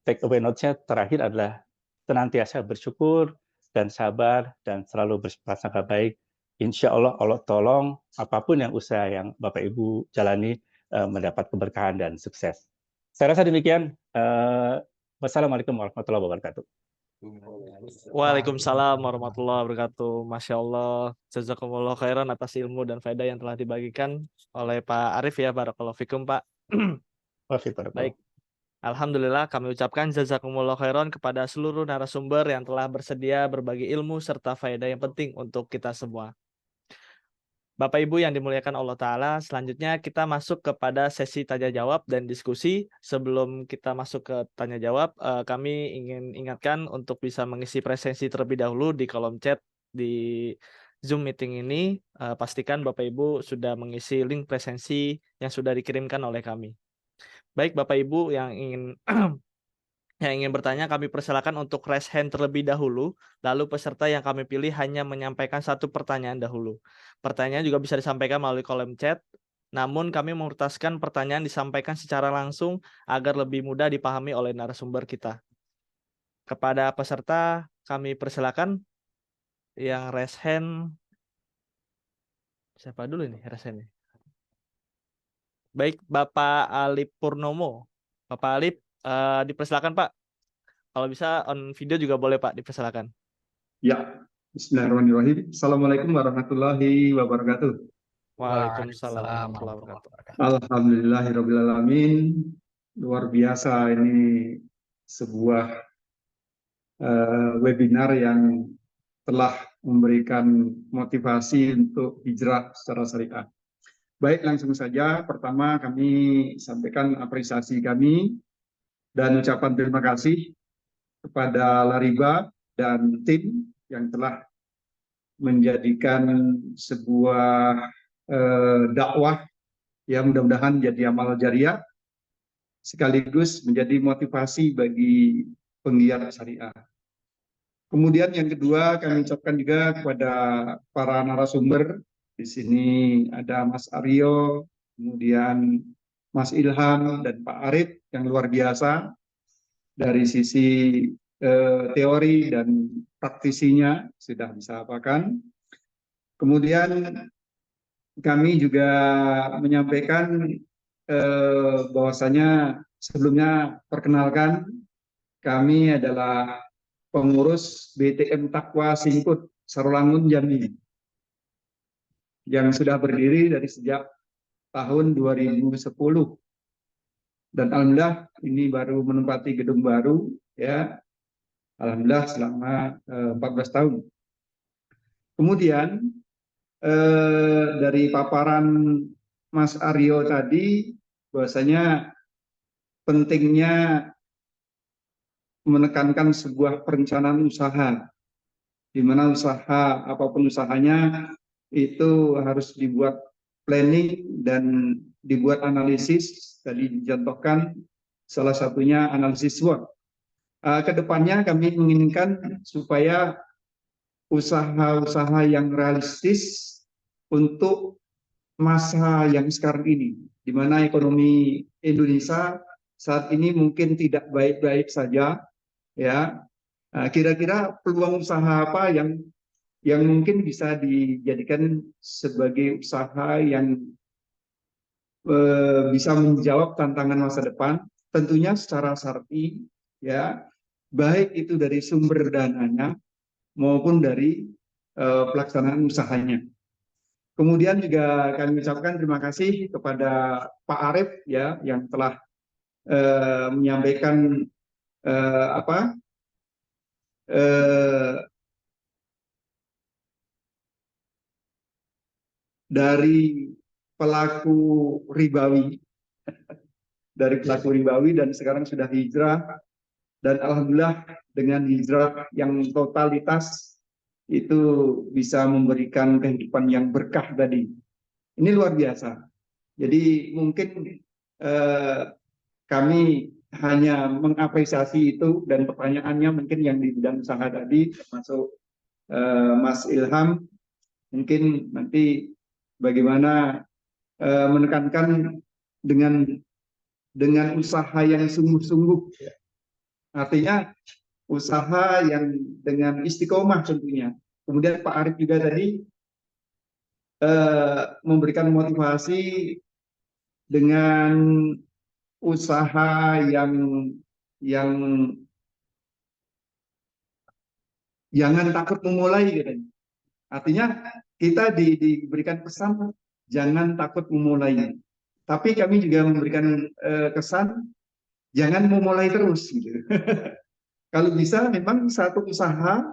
take away notes-nya terakhir adalah senantiasa bersyukur dan sabar dan selalu berprasangka baik. Insya Allah Allah tolong apapun yang usaha yang Bapak Ibu jalani mendapat keberkahan dan sukses. Saya rasa demikian. Wassalamualaikum warahmatullahi wabarakatuh. Waalaikumsalam warahmatullahi wabarakatuh. Masya Allah, jazakumullah khairan atas ilmu dan faedah yang telah dibagikan oleh Pak Arif ya. Barakallahu fikum, Pak. Baik. Alhamdulillah kami ucapkan jazakumullah khairan kepada seluruh narasumber yang telah bersedia berbagi ilmu serta faedah yang penting untuk kita semua. Bapak Ibu yang dimuliakan Allah Ta'ala, selanjutnya kita masuk kepada sesi tanya jawab dan diskusi. Sebelum kita masuk ke tanya jawab, kami ingin ingatkan untuk bisa mengisi presensi terlebih dahulu di kolom chat di Zoom meeting ini. Pastikan Bapak Ibu sudah mengisi link presensi yang sudah dikirimkan oleh kami. Baik Bapak Ibu yang ingin bertanya, kami persilakan untuk raise hand terlebih dahulu, lalu peserta yang kami pilih hanya menyampaikan satu pertanyaan dahulu. Pertanyaan juga bisa disampaikan melalui kolom chat, namun kami memutuskan pertanyaan disampaikan secara langsung agar lebih mudah dipahami oleh narasumber kita. Kepada peserta, kami persilakan yang raise hand. Siapa dulu ini raise hand? Baik, Bapak Alip Purnomo. Bapak Alip, dipersilakan Pak. Kalau bisa on video juga boleh Pak, dipersilakan. Ya, bismillahirrahmanirrahim. Assalamualaikum warahmatullahi wabarakatuh. Waalaikumsalam warahmatullahi wabarakatuh. Alhamdulillahirrabbilalamin. Luar biasa, ini sebuah webinar yang telah memberikan motivasi untuk hijrah secara syariah. Baik, langsung saja. Pertama, kami sampaikan apresiasi kami dan ucapan terima kasih kepada Lariba dan tim yang telah menjadikan sebuah dakwah yang mudah-mudahan jadi amal jariah sekaligus menjadi motivasi bagi penggiat syariah. Kemudian yang kedua, kami ucapkan juga kepada para narasumber. Di sini ada Mas Aryo, kemudian Mas Ilham dan Pak Arif yang luar biasa dari sisi teori dan praktisinya sudah bisa apakan. Kemudian kami juga menyampaikan bahwasanya sebelumnya perkenalkan, kami adalah pengurus BTM Takwa Singkut Sarolangun Jambi yang sudah berdiri dari sejak tahun 2010, dan alhamdulillah ini baru menempati gedung baru ya, alhamdulillah selama 14 tahun. Kemudian dari paparan Mas Aryo tadi, bahwasanya pentingnya menekankan sebuah perencanaan usaha, di mana usaha apapun usahanya itu harus dibuat planning dan dibuat analisis. Tadi dicontohkan salah satunya analisis SWOT. Kedepannya kami menginginkan supaya usaha-usaha yang realistis untuk masa yang sekarang ini, di mana ekonomi Indonesia saat ini mungkin tidak baik-baik saja, ya. Kira-kira peluang usaha apa yang mungkin bisa dijadikan sebagai usaha yang bisa menjawab tantangan masa depan, tentunya secara syar'i, ya, baik itu dari sumber dananya maupun dari pelaksanaan usahanya. Kemudian juga kami ucapkan terima kasih kepada Pak Arief ya, yang telah menyampaikan dari pelaku ribawi, dan sekarang sudah hijrah, dan alhamdulillah dengan hijrah yang totalitas itu bisa memberikan kehidupan yang berkah tadi. Ini luar biasa. Jadi mungkin kami hanya mengapresiasi itu, dan pertanyaannya mungkin yang di bidang usaha tadi, termasuk Mas Ilham, mungkin nanti bagaimana menekankan dengan usaha yang sungguh-sungguh. Artinya usaha yang dengan istiqomah tentunya. Kemudian Pak Arief juga tadi memberikan motivasi dengan usaha yang jangan takut memulai gitu. Artinya kita diberikan pesan jangan takut memulai. Tapi kami juga memberikan kesan jangan memulai terus gitu. Kalau bisa memang satu usaha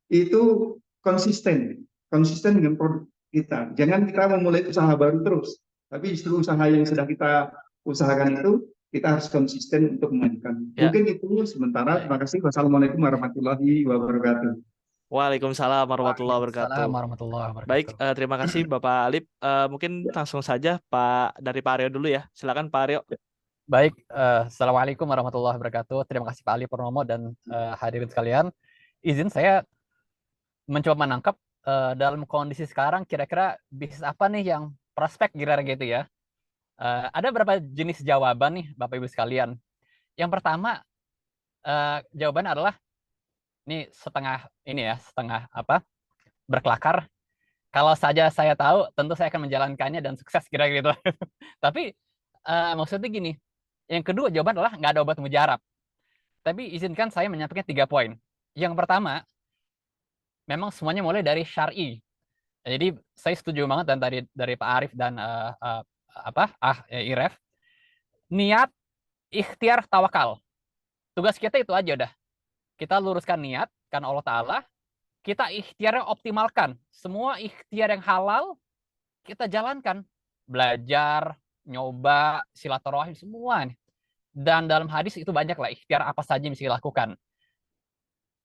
itu konsisten dengan produk kita. Jangan kita memulai usaha baru terus, tapi justru usaha yang sudah kita usahakan itu kita harus konsisten untuk memajukan. Ya. Mungkin itu sementara. Terima kasih. Wassalamualaikum warahmatullahi wabarakatuh. Waalaikumsalam warahmatullahi wabarakatuh. Waalaikumsalam warahmatullahi wabarakatuh. Baik, terima kasih Bapak Alip. Mungkin langsung saja dari Pak Aryo dulu ya. Silakan Pak Aryo. Baik, Assalamualaikum warahmatullahi wabarakatuh. Terima kasih Pak Ali Purnomo dan hadirin sekalian. Izin saya mencoba menangkap dalam kondisi sekarang kira-kira bisnis apa nih yang prospek kira-kira gitu ya. Ada beberapa jenis jawaban nih Bapak Ibu sekalian. Yang pertama, jawaban adalah ini setengah berkelakar. Kalau saja saya tahu, tentu saya akan menjalankannya dan sukses kira-kira gitu. Tapi maksudnya gini, yang kedua jawaban adalah nggak ada obat mujarab. Tapi izinkan saya menyampaikan 3 poin. Yang pertama, memang semuanya mulai dari syar'i. Jadi saya setuju banget dan dari Pak Arief dan Iref. Niat, ikhtiar, tawakal. Tugas kita itu aja udah. Kita luruskan niat karena Allah Ta'ala. Kita ikhtiarnya optimalkan. Semua ikhtiar yang halal kita jalankan. Belajar, nyoba, silaturahim, semua nih. Dan dalam hadis itu banyak lah ikhtiar apa saja yang bisa dilakukan.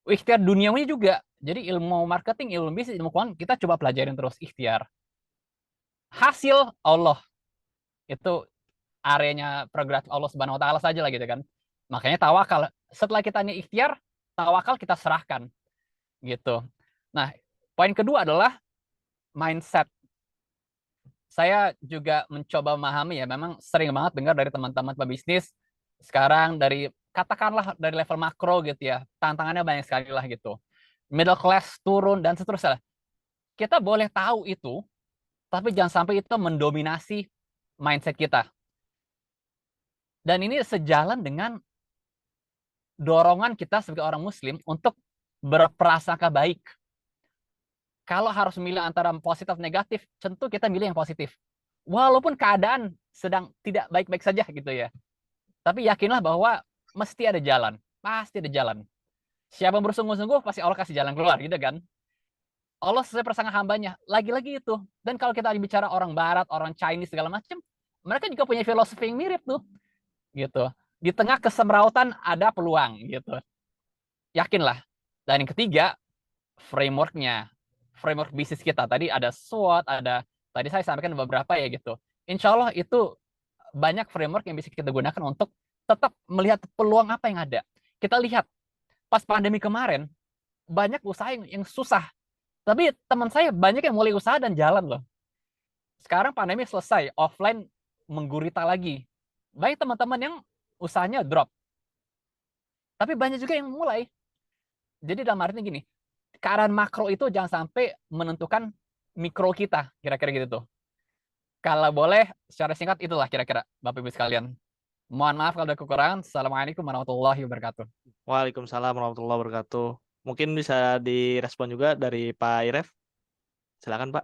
Ikhtiar duniawi juga. Jadi ilmu marketing, ilmu bisnis, ilmu keuangan kita coba pelajarin terus ikhtiar. Hasil Allah. Itu areanya prerogatif Allah Subhanahu wa taala saja lah gitu kan. Makanya tawakal. Setelah kita nih ikhtiar, tawakal kita serahkan. Gitu. Nah, poin kedua adalah mindset. Saya juga mencoba memahami ya, memang sering banget dengar dari teman-teman pebisnis sekarang katakanlah dari level makro gitu ya, tantangannya banyak sekali lah gitu. middle class turun, dan seterusnya. Kita boleh tahu itu, tapi jangan sampai itu mendominasi mindset kita. Dan ini sejalan dengan dorongan kita sebagai orang Muslim untuk berprasangka baik. Kalau harus milih antara positif negatif, tentu kita milih yang positif. Walaupun keadaan sedang tidak baik-baik saja gitu ya. Tapi yakinlah bahwa mesti ada jalan, pasti ada jalan. Siapa yang bersungguh-sungguh pasti Allah kasih jalan keluar gitu kan. Allah sesuai prasangka hambanya. Lagi-lagi itu. Dan kalau kita bicara orang Barat, orang Chinese segala macam, mereka juga punya filosofi yang mirip tuh. Gitu. Di tengah kesemrautan ada peluang gitu. Yakinlah. Dan yang ketiga, framework-nya. Framework bisnis kita. Tadi ada SWOT, ada tadi saya sampaikan beberapa ya gitu. Insya Allah itu banyak framework yang bisa kita gunakan untuk tetap melihat peluang apa yang ada. Kita lihat pas pandemi kemarin banyak usaha yang susah. Tapi teman saya banyak yang mulai usaha dan jalan loh. Sekarang pandemi selesai, offline menggurita lagi. Banyak teman-teman yang usahanya drop. Tapi banyak juga yang mulai. Jadi dalam artinya gini, keadaan makro itu jangan sampai menentukan mikro kita, kira-kira gitu tuh. Kalau boleh, secara singkat itulah kira-kira, Bapak Ibu sekalian. Mohon maaf kalau ada kekurangan. Assalamualaikum warahmatullahi wabarakatuh. Waalaikumsalam warahmatullahi wabarakatuh. Mungkin bisa direspon juga dari Pak Iref. Silakan Pak.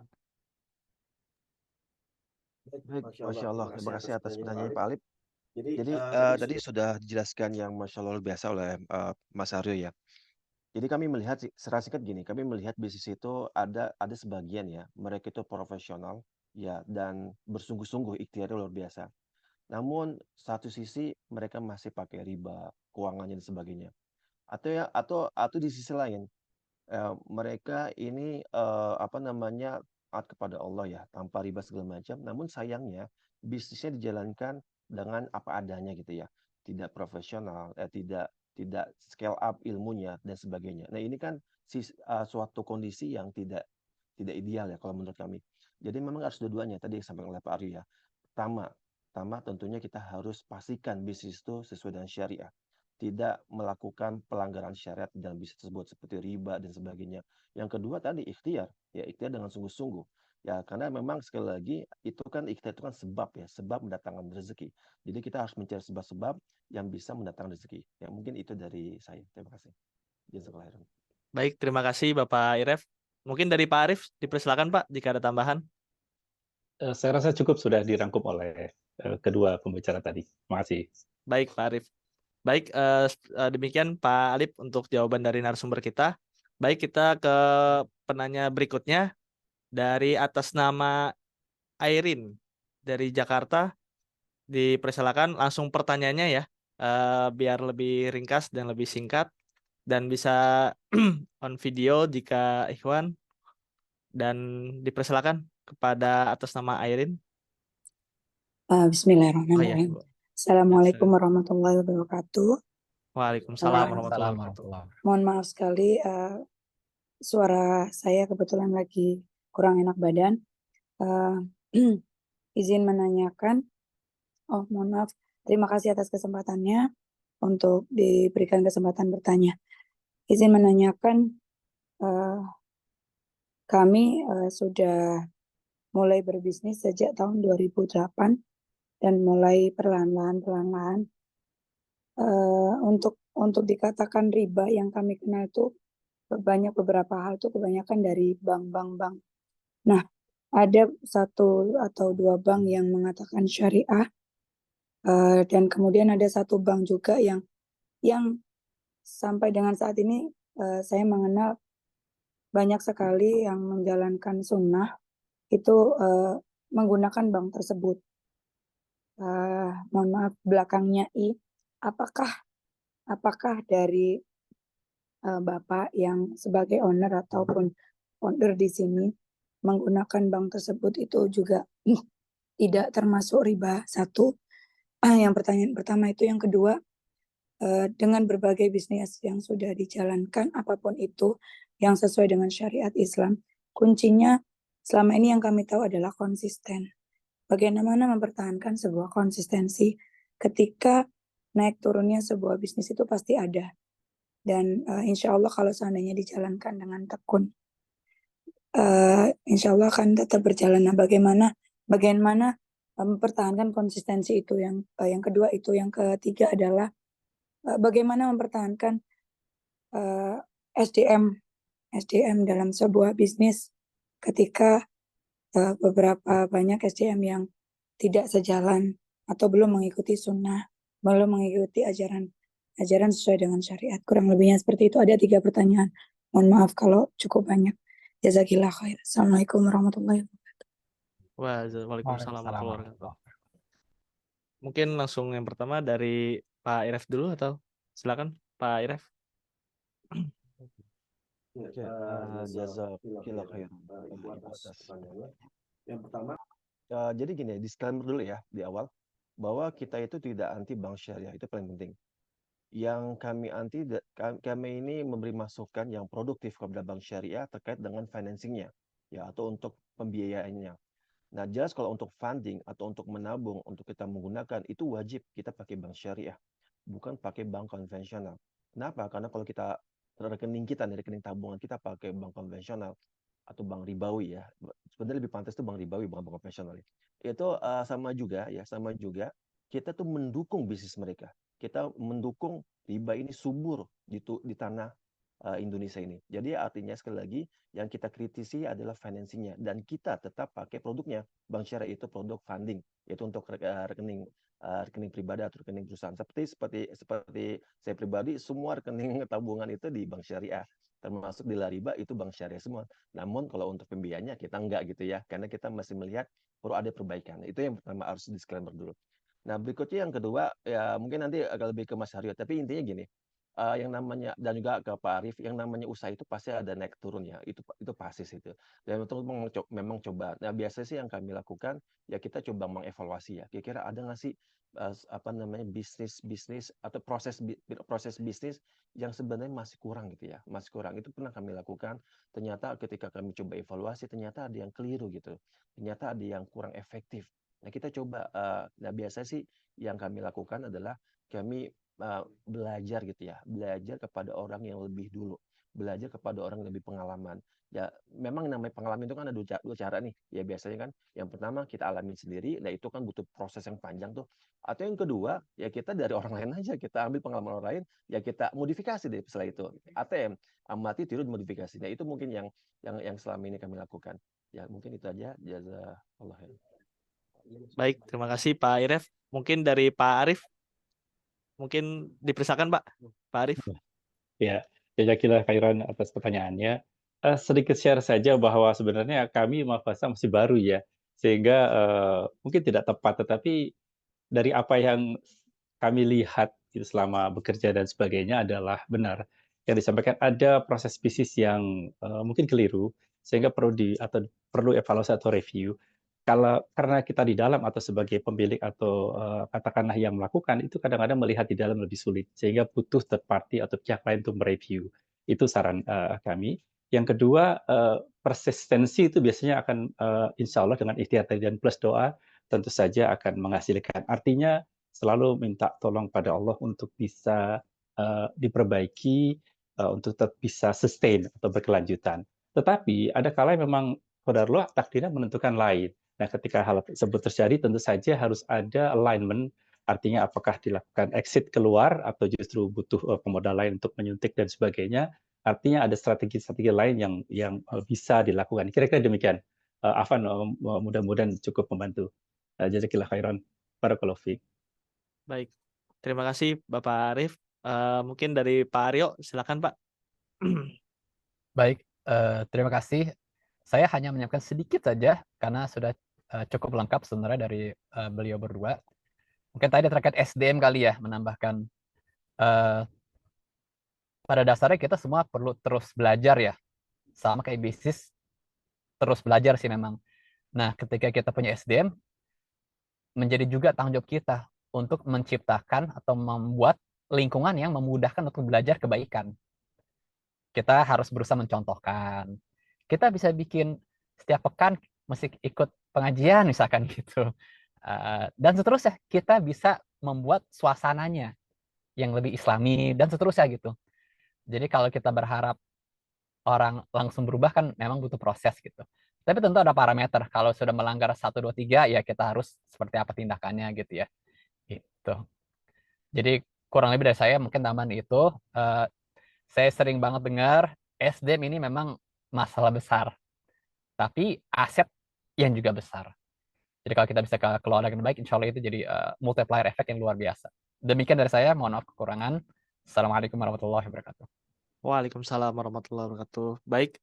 Baik, Masya Allah. Terima kasih atas pertanyaannya Pak Alip. Jadi tadi sudah dijelaskan yang Masya Allah luar biasa oleh Mas Aryo ya. Jadi kami melihat secara singkat gini, kami melihat bisnis itu ada sebagian ya, mereka itu profesional ya dan bersungguh-sungguh ikhtiarnya luar biasa. Namun satu sisi mereka masih pakai riba, keuangannya dan sebagainya. Atau di sisi lain mereka ini apa namanya taat kepada Allah ya, tanpa riba segala macam. Namun sayangnya bisnisnya dijalankan dengan apa adanya gitu ya, tidak profesional, tidak scale up ilmunya dan sebagainya. Nah ini kan suatu kondisi yang tidak ideal ya kalau menurut kami. Jadi memang harus dua-duanya tadi yang disampaikan oleh Pak Aryo ya. Pertama tentunya kita harus pastikan bisnis itu sesuai dengan syariah. Tidak melakukan pelanggaran syariat dalam bisnis tersebut seperti riba dan sebagainya. Yang kedua tadi ikhtiar, ya ikhtiar dengan sungguh-sungguh. Ya karena memang sekali lagi itu kan ikhtiar itu kan sebab ya, sebab mendatangkan rezeki. Jadi kita harus mencari sebab-sebab yang bisa mendatangkan rezeki. Ya mungkin itu dari saya. Terima kasih. Jazakallah khairan. Baik, terima kasih Bapak Iref. Mungkin dari Pak Arif, dipersilakan Pak jika ada tambahan. Saya rasa cukup sudah dirangkum oleh kedua pembicara tadi. Terima kasih. Baik Pak Arif. Baik, demikian Pak Alip untuk jawaban dari narasumber kita. Baik, kita ke penanya berikutnya dari atas nama Airin dari Jakarta. Dipersilakan langsung pertanyaannya ya, biar lebih ringkas dan lebih singkat, dan bisa on video jika Ikhwan, dan dipersilakan kepada atas nama Airin. Bismillahirrahmanirrahim. Assalamualaikum warahmatullahi wabarakatuh. Waalaikumsalam warahmatullahi wabarakatuh. Mohon maaf sekali, suara saya kebetulan lagi kurang enak badan. Izin menanyakan, mohon maaf, terima kasih atas kesempatannya untuk diberikan kesempatan bertanya. Izin menanyakan, kami sudah mulai berbisnis sejak tahun 2008 dan mulai perlahan-lahan untuk dikatakan riba yang kami kenal itu beberapa hal itu kebanyakan dari bank. Nah, ada satu atau dua bank yang mengatakan syariah, dan kemudian ada satu bank juga yang sampai dengan saat ini saya mengenal banyak sekali yang menjalankan sunnah itu menggunakan bank tersebut. Mohon maaf belakangnya apakah dari Bapak yang sebagai owner ataupun founder di sini menggunakan bank tersebut itu juga tidak termasuk riba? Satu, yang pertanyaan pertama itu. Yang kedua, dengan berbagai bisnis yang sudah dijalankan apapun itu yang sesuai dengan syariat Islam, kuncinya selama ini yang kami tahu adalah konsisten. Bagaimana mempertahankan sebuah konsistensi ketika naik turunnya sebuah bisnis itu pasti ada. Dan insya Allah kalau seandainya dijalankan dengan tekun, insya Allah akan tetap berjalan. Nah, bagaimana mempertahankan konsistensi itu, yang kedua itu. Yang ketiga adalah bagaimana mempertahankan SDM dalam sebuah bisnis ketika beberapa banyak SDM yang tidak sejalan atau belum mengikuti sunnah, belum mengikuti ajaran sesuai dengan syariat. Kurang lebihnya seperti itu. Ada 3 pertanyaan. Mohon maaf kalau cukup banyak. Jazakillah khair. Assalamualaikum warahmatullahi wabarakatuh. Waalaikumsalam warahmatullahi wabarakatuh. Mungkin langsung yang pertama dari Pak Iref dulu, atau silakan Pak Iref. Oke, jazakallah khairan atas pertanyaannya. Yang pertama, jadi gini, disclaimer dulu ya di awal, bahwa kita itu tidak anti bank syariah, itu paling penting. Yang kami anti, kami ini memberi masukan yang produktif kepada bank syariah terkait dengan financingnya, ya, atau untuk pembiayaannya. Nah, jelas kalau untuk funding atau untuk menabung, untuk kita menggunakan, itu wajib kita pakai bank syariah, bukan pakai bank konvensional. Kenapa? Karena kalau kita rekening tabungan kita pakai bank konvensional atau bank ribawi, ya, sebenarnya lebih pantas itu bank ribawi, bukan bank konvensional. Itu sama juga kita tuh mendukung bisnis mereka. Kita mendukung riba ini subur di tanah Indonesia ini. Jadi artinya sekali lagi yang kita kritisi adalah financingnya, dan kita tetap pakai produknya. Bank syariah itu produk funding, yaitu untuk rekening pribadi atau rekening perusahaan. Seperti saya pribadi, semua rekening tabungan itu di bank syariah, termasuk di Lariba itu bank syariah semua. Namun kalau untuk pembiayanya kita enggak gitu ya, karena kita masih melihat perlu ada perbaikan. Itu yang pertama, harus disclaimer dulu. Nah, berikutnya yang kedua, ya mungkin nanti agak lebih ke Mas Haryo, tapi intinya gini, yang namanya, dan juga ke Pak Arief, yang namanya usaha itu pasti ada naik turun ya, itu pasti sih itu. Dan itu memang coba. Nah, biasanya sih yang kami lakukan, ya kita coba mengevaluasi ya, kira-kira ada nggak sih bisnis atau proses bisnis yang sebenarnya masih kurang gitu ya, masih kurang. Itu pernah kami lakukan. Ternyata ketika kami coba evaluasi, ternyata ada yang keliru gitu, ternyata ada yang kurang efektif. Nah, kita coba, nah biasanya sih yang kami lakukan adalah kami belajar gitu ya, belajar kepada orang yang lebih dulu, belajar kepada orang yang lebih pengalaman. Ya, memang namanya pengalaman itu kan ada dua cara nih. Ya biasanya kan, yang pertama kita alami sendiri, nah itu kan butuh proses yang panjang tuh. Atau yang kedua, ya kita dari orang lain aja, kita ambil pengalaman orang lain, ya kita modifikasi deh setelah itu. ATM, amati tiru modifikasi. Nah itu mungkin yang selama ini kami lakukan. Ya mungkin itu aja. Jazakallah khair. Baik, terima kasih Pak Iref. Mungkin dari Pak Arief, mungkin dipersilakan Pak Arief. Ya, jazakallah khairan atas pertanyaannya. Sedikit share saja bahwa sebenarnya kami Mafasa masih baru ya, sehingga mungkin tidak tepat, tetapi dari apa yang kami lihat gitu, selama bekerja dan sebagainya adalah benar. Yang disampaikan ada proses bisnis yang mungkin keliru, sehingga perlu evaluasi atau review. Karena kita di dalam atau sebagai pemilik atau katakanlah yang melakukan, itu kadang-kadang melihat di dalam lebih sulit, sehingga butuh third party atau pihak lain untuk mereview. Itu saran kami. Yang kedua, persistensi itu biasanya akan insya Allah dengan ikhtiar dan plus doa tentu saja akan menghasilkan. Artinya selalu minta tolong pada Allah untuk bisa diperbaiki, untuk tetap bisa sustain atau berkelanjutan. Tetapi ada kala memang qadarullah, takdirnya menentukan lain. Nah, ketika hal tersebut terjadi, tentu saja harus ada alignment, artinya apakah dilakukan exit keluar atau justru butuh pemodal lain untuk menyuntik dan sebagainya. Artinya ada strategi-strategi lain yang bisa dilakukan. Kira-kira demikian. Afan, mudah-mudahan cukup membantu. Jazakillah khairan. Barakallahu fiik. Baik, terima kasih Bapak Arief. Mungkin dari Pak Aryo, silakan Pak. Baik, terima kasih. Saya hanya menyiapkan sedikit saja karena sudah cukup lengkap sebenarnya dari beliau berdua. Mungkin tadi terkait SDM kali ya, menambahkan pada dasarnya kita semua perlu terus belajar ya, sama kayak bisnis, terus belajar sih memang. Nah, ketika kita punya SDM, menjadi juga tanggung jawab kita untuk menciptakan atau membuat lingkungan yang memudahkan untuk belajar kebaikan. Kita harus berusaha mencontohkan. Kita bisa bikin setiap pekan mesti ikut pengajian misalkan gitu. Dan seterusnya, kita bisa membuat suasananya yang lebih islami dan seterusnya gitu. Jadi kalau kita berharap orang langsung berubah kan memang butuh proses gitu. Tapi tentu ada parameter. Kalau sudah melanggar 1, 2, 3, ya kita harus seperti apa tindakannya gitu ya. Gitu. Jadi kurang lebih dari saya mungkin tambahan itu. Saya sering banget dengar SDM ini memang masalah besar. Tapi aset yang juga besar. Jadi kalau kita bisa kelola dengan baik, insya Allah itu jadi multiplier effect yang luar biasa. Demikian dari saya, mohon maaf kekurangan. Assalamualaikum warahmatullahi wabarakatuh. Waalaikumsalam warahmatullahi wabarakatuh. Baik,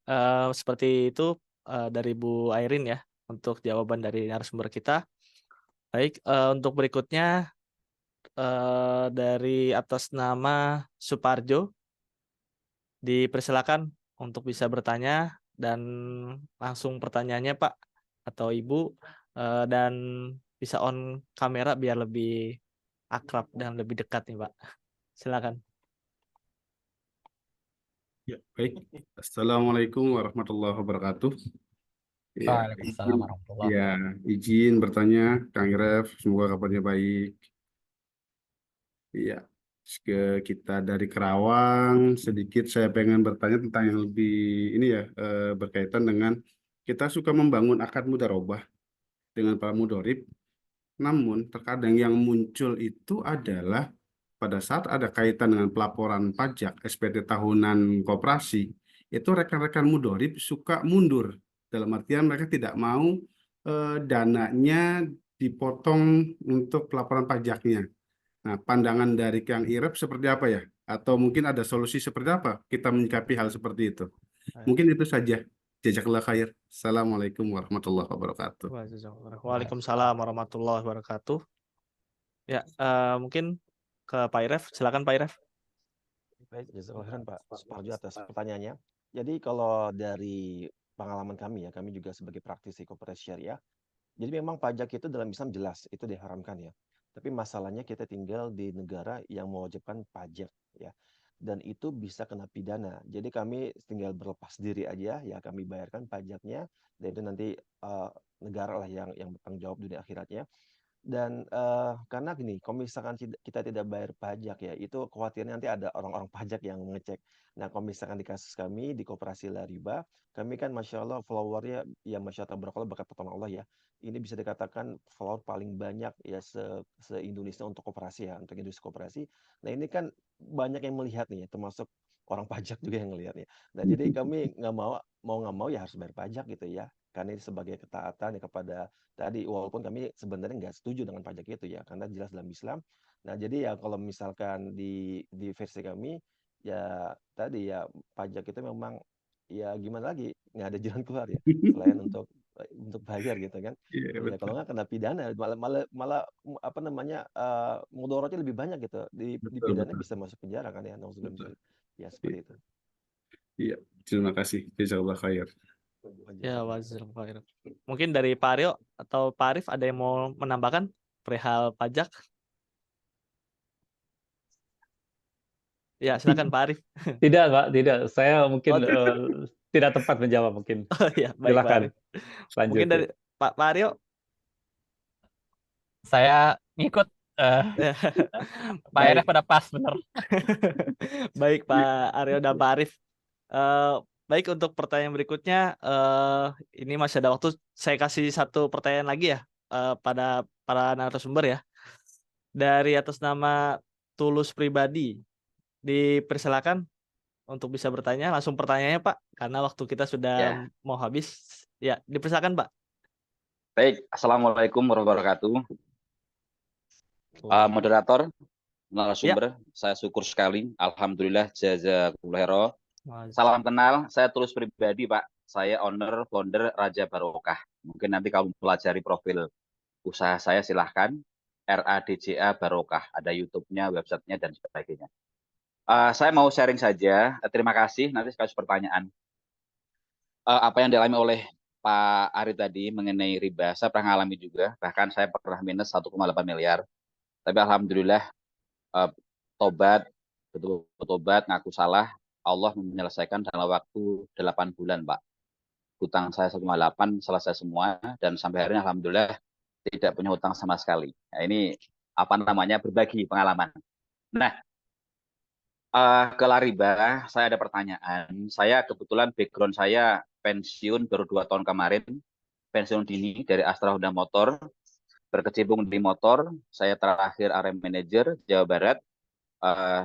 seperti itu dari Bu Airin ya untuk jawaban dari narasumber kita. Baik, untuk berikutnya dari atas nama Suparjo, dipersilakan untuk bisa bertanya dan langsung pertanyaannya Pak atau Ibu, dan bisa on kamera biar lebih akrab dan lebih dekat nih Pak. Silakan. Ya, baik. Assalamualaikum warahmatullahi wabarakatuh. Ya, Waalaikumsalam warahmatullahi wabarakatuh. izin bertanya, Kang Iref, semoga kabarnya baik. Iya, kita dari Kerawang, sedikit saya pengen bertanya tentang yang lebih ini ya, berkaitan dengan kita suka membangun akad mudharabah dengan para mudharib, namun terkadang yang muncul itu adalah pada saat ada kaitan dengan pelaporan pajak SPT tahunan koperasi, itu rekan-rekan mudharib suka mundur. Dalam artian mereka tidak mau dananya dipotong untuk pelaporan pajaknya. Nah, pandangan dari Kang Irep seperti apa ya? Atau mungkin ada solusi seperti apa kita menyikapi hal seperti itu? Mungkin itu saja. Jazakallah khair. Assalamualaikum warahmatullahi wabarakatuh. Waalaikumsalam warahmatullahi wabarakatuh. Ya, mungkin ke Pak Iref, silakan Pak Iref. Baik, jazakallah khairan Pak Suparjo atas pertanyaannya. Jadi kalau dari pengalaman kami ya, kami juga sebagai praktisi koperasi syariah, jadi memang pajak itu dalam Islam jelas, itu diharamkan ya. Tapi masalahnya kita tinggal di negara yang mewajibkan pajak ya. Dan itu bisa kena pidana. Jadi kami tinggal berlepas diri aja ya, kami bayarkan pajaknya dan itu nanti negara lah yang bertanggung jawab dunia akhiratnya. Dan karena gini, kalau misalkan kita tidak bayar pajak ya, itu khawatirnya nanti ada orang-orang pajak yang mengecek. Nah, kalau misalkan di kasus kami di Koperasi Lariba, kami kan Masya Allah followernya ya Masya Allah tabarakallah berkat pertolongan Allah ya. Ini bisa dikatakan follower paling banyak ya se-Indonesia untuk koperasi ya, untuk industri koperasi. Nah, ini kan banyak yang melihat nih ya, termasuk orang pajak juga yang melihatnya. Nah, jadi kami nggak nggak mau ya harus bayar pajak gitu ya. Karena ini sebagai ketaatan ya kepada tadi, walaupun kami sebenarnya nggak setuju dengan pajak itu ya, karena jelas dalam Islam. Nah, jadi ya kalau misalkan di versi kami, ya tadi ya pajak itu memang ya gimana lagi, nggak ada jalan keluar ya, selain untuk bayar gitu kan. Iya, Ya betul. kalau nggak kena pidana, malah apa namanya mudorotnya lebih banyak gitu, di Betul, pidana betul. bisa masuk penjara kan ya, nauzubillah min Betul. dzalik. Ya seperti itu. Iya, terima kasih. Jazakallah khair. Ya, wajazakallahu khairan. Mungkin dari Pak Aryo atau Pak Arif ada yang mau menambahkan perihal pajak? Ya, silakan Pak Arif. Tidak, Pak, tidak. Saya mungkin Oh, tidak tepat menjawab mungkin. oh ya, baik Pak Silakan Arif. lanjut. Mungkin dari Pak Aryo. Saya ngikut Pak Baik. Iref pada pas bener. Baik Pak Aryo dan Pak Arif. Baik, untuk pertanyaan berikutnya, ini masih ada waktu. Saya kasih satu pertanyaan lagi ya pada para narasumber ya. Dari atas nama Tulus Pribadi, dipersilakan untuk bisa bertanya. Langsung pertanyaannya Pak, karena waktu kita sudah mau habis. Ya, dipersilakan Pak. Baik, Assalamualaikum warahmatullahi wabarakatuh. Moderator, narasumber, saya syukur sekali. Alhamdulillah, jazakumullah khairan. Salam kenal, saya Tulus Pribadi Pak. Saya owner, founder Raja Barokah. Mungkin nanti kamu pelajari profil usaha saya silahkan. RADJA Barokah. Ada YouTube-nya, websitenya, dan sebagainya. Saya mau sharing saja. Terima kasih. Nanti sekaligus pertanyaan. Apa yang dialami oleh Pak Ari tadi mengenai riba, saya pernah mengalami juga. Bahkan saya pernah minus 1,8 miliar. Tapi alhamdulillah tobat, betul tobat, ngaku salah, Allah menyelesaikan dalam waktu 8 bulan, Pak. Hutang saya 1,8 selesai semua dan sampai hari ini alhamdulillah tidak punya hutang sama sekali. Nah, ini apa namanya berbagi pengalaman. Nah, Ke Lariba, saya ada pertanyaan. Saya kebetulan background saya pensiun baru 2 tahun kemarin, pensiun dini dari Astra Honda Motor, berkecimpung di motor. Saya terakhir RM Manager Jawa Barat.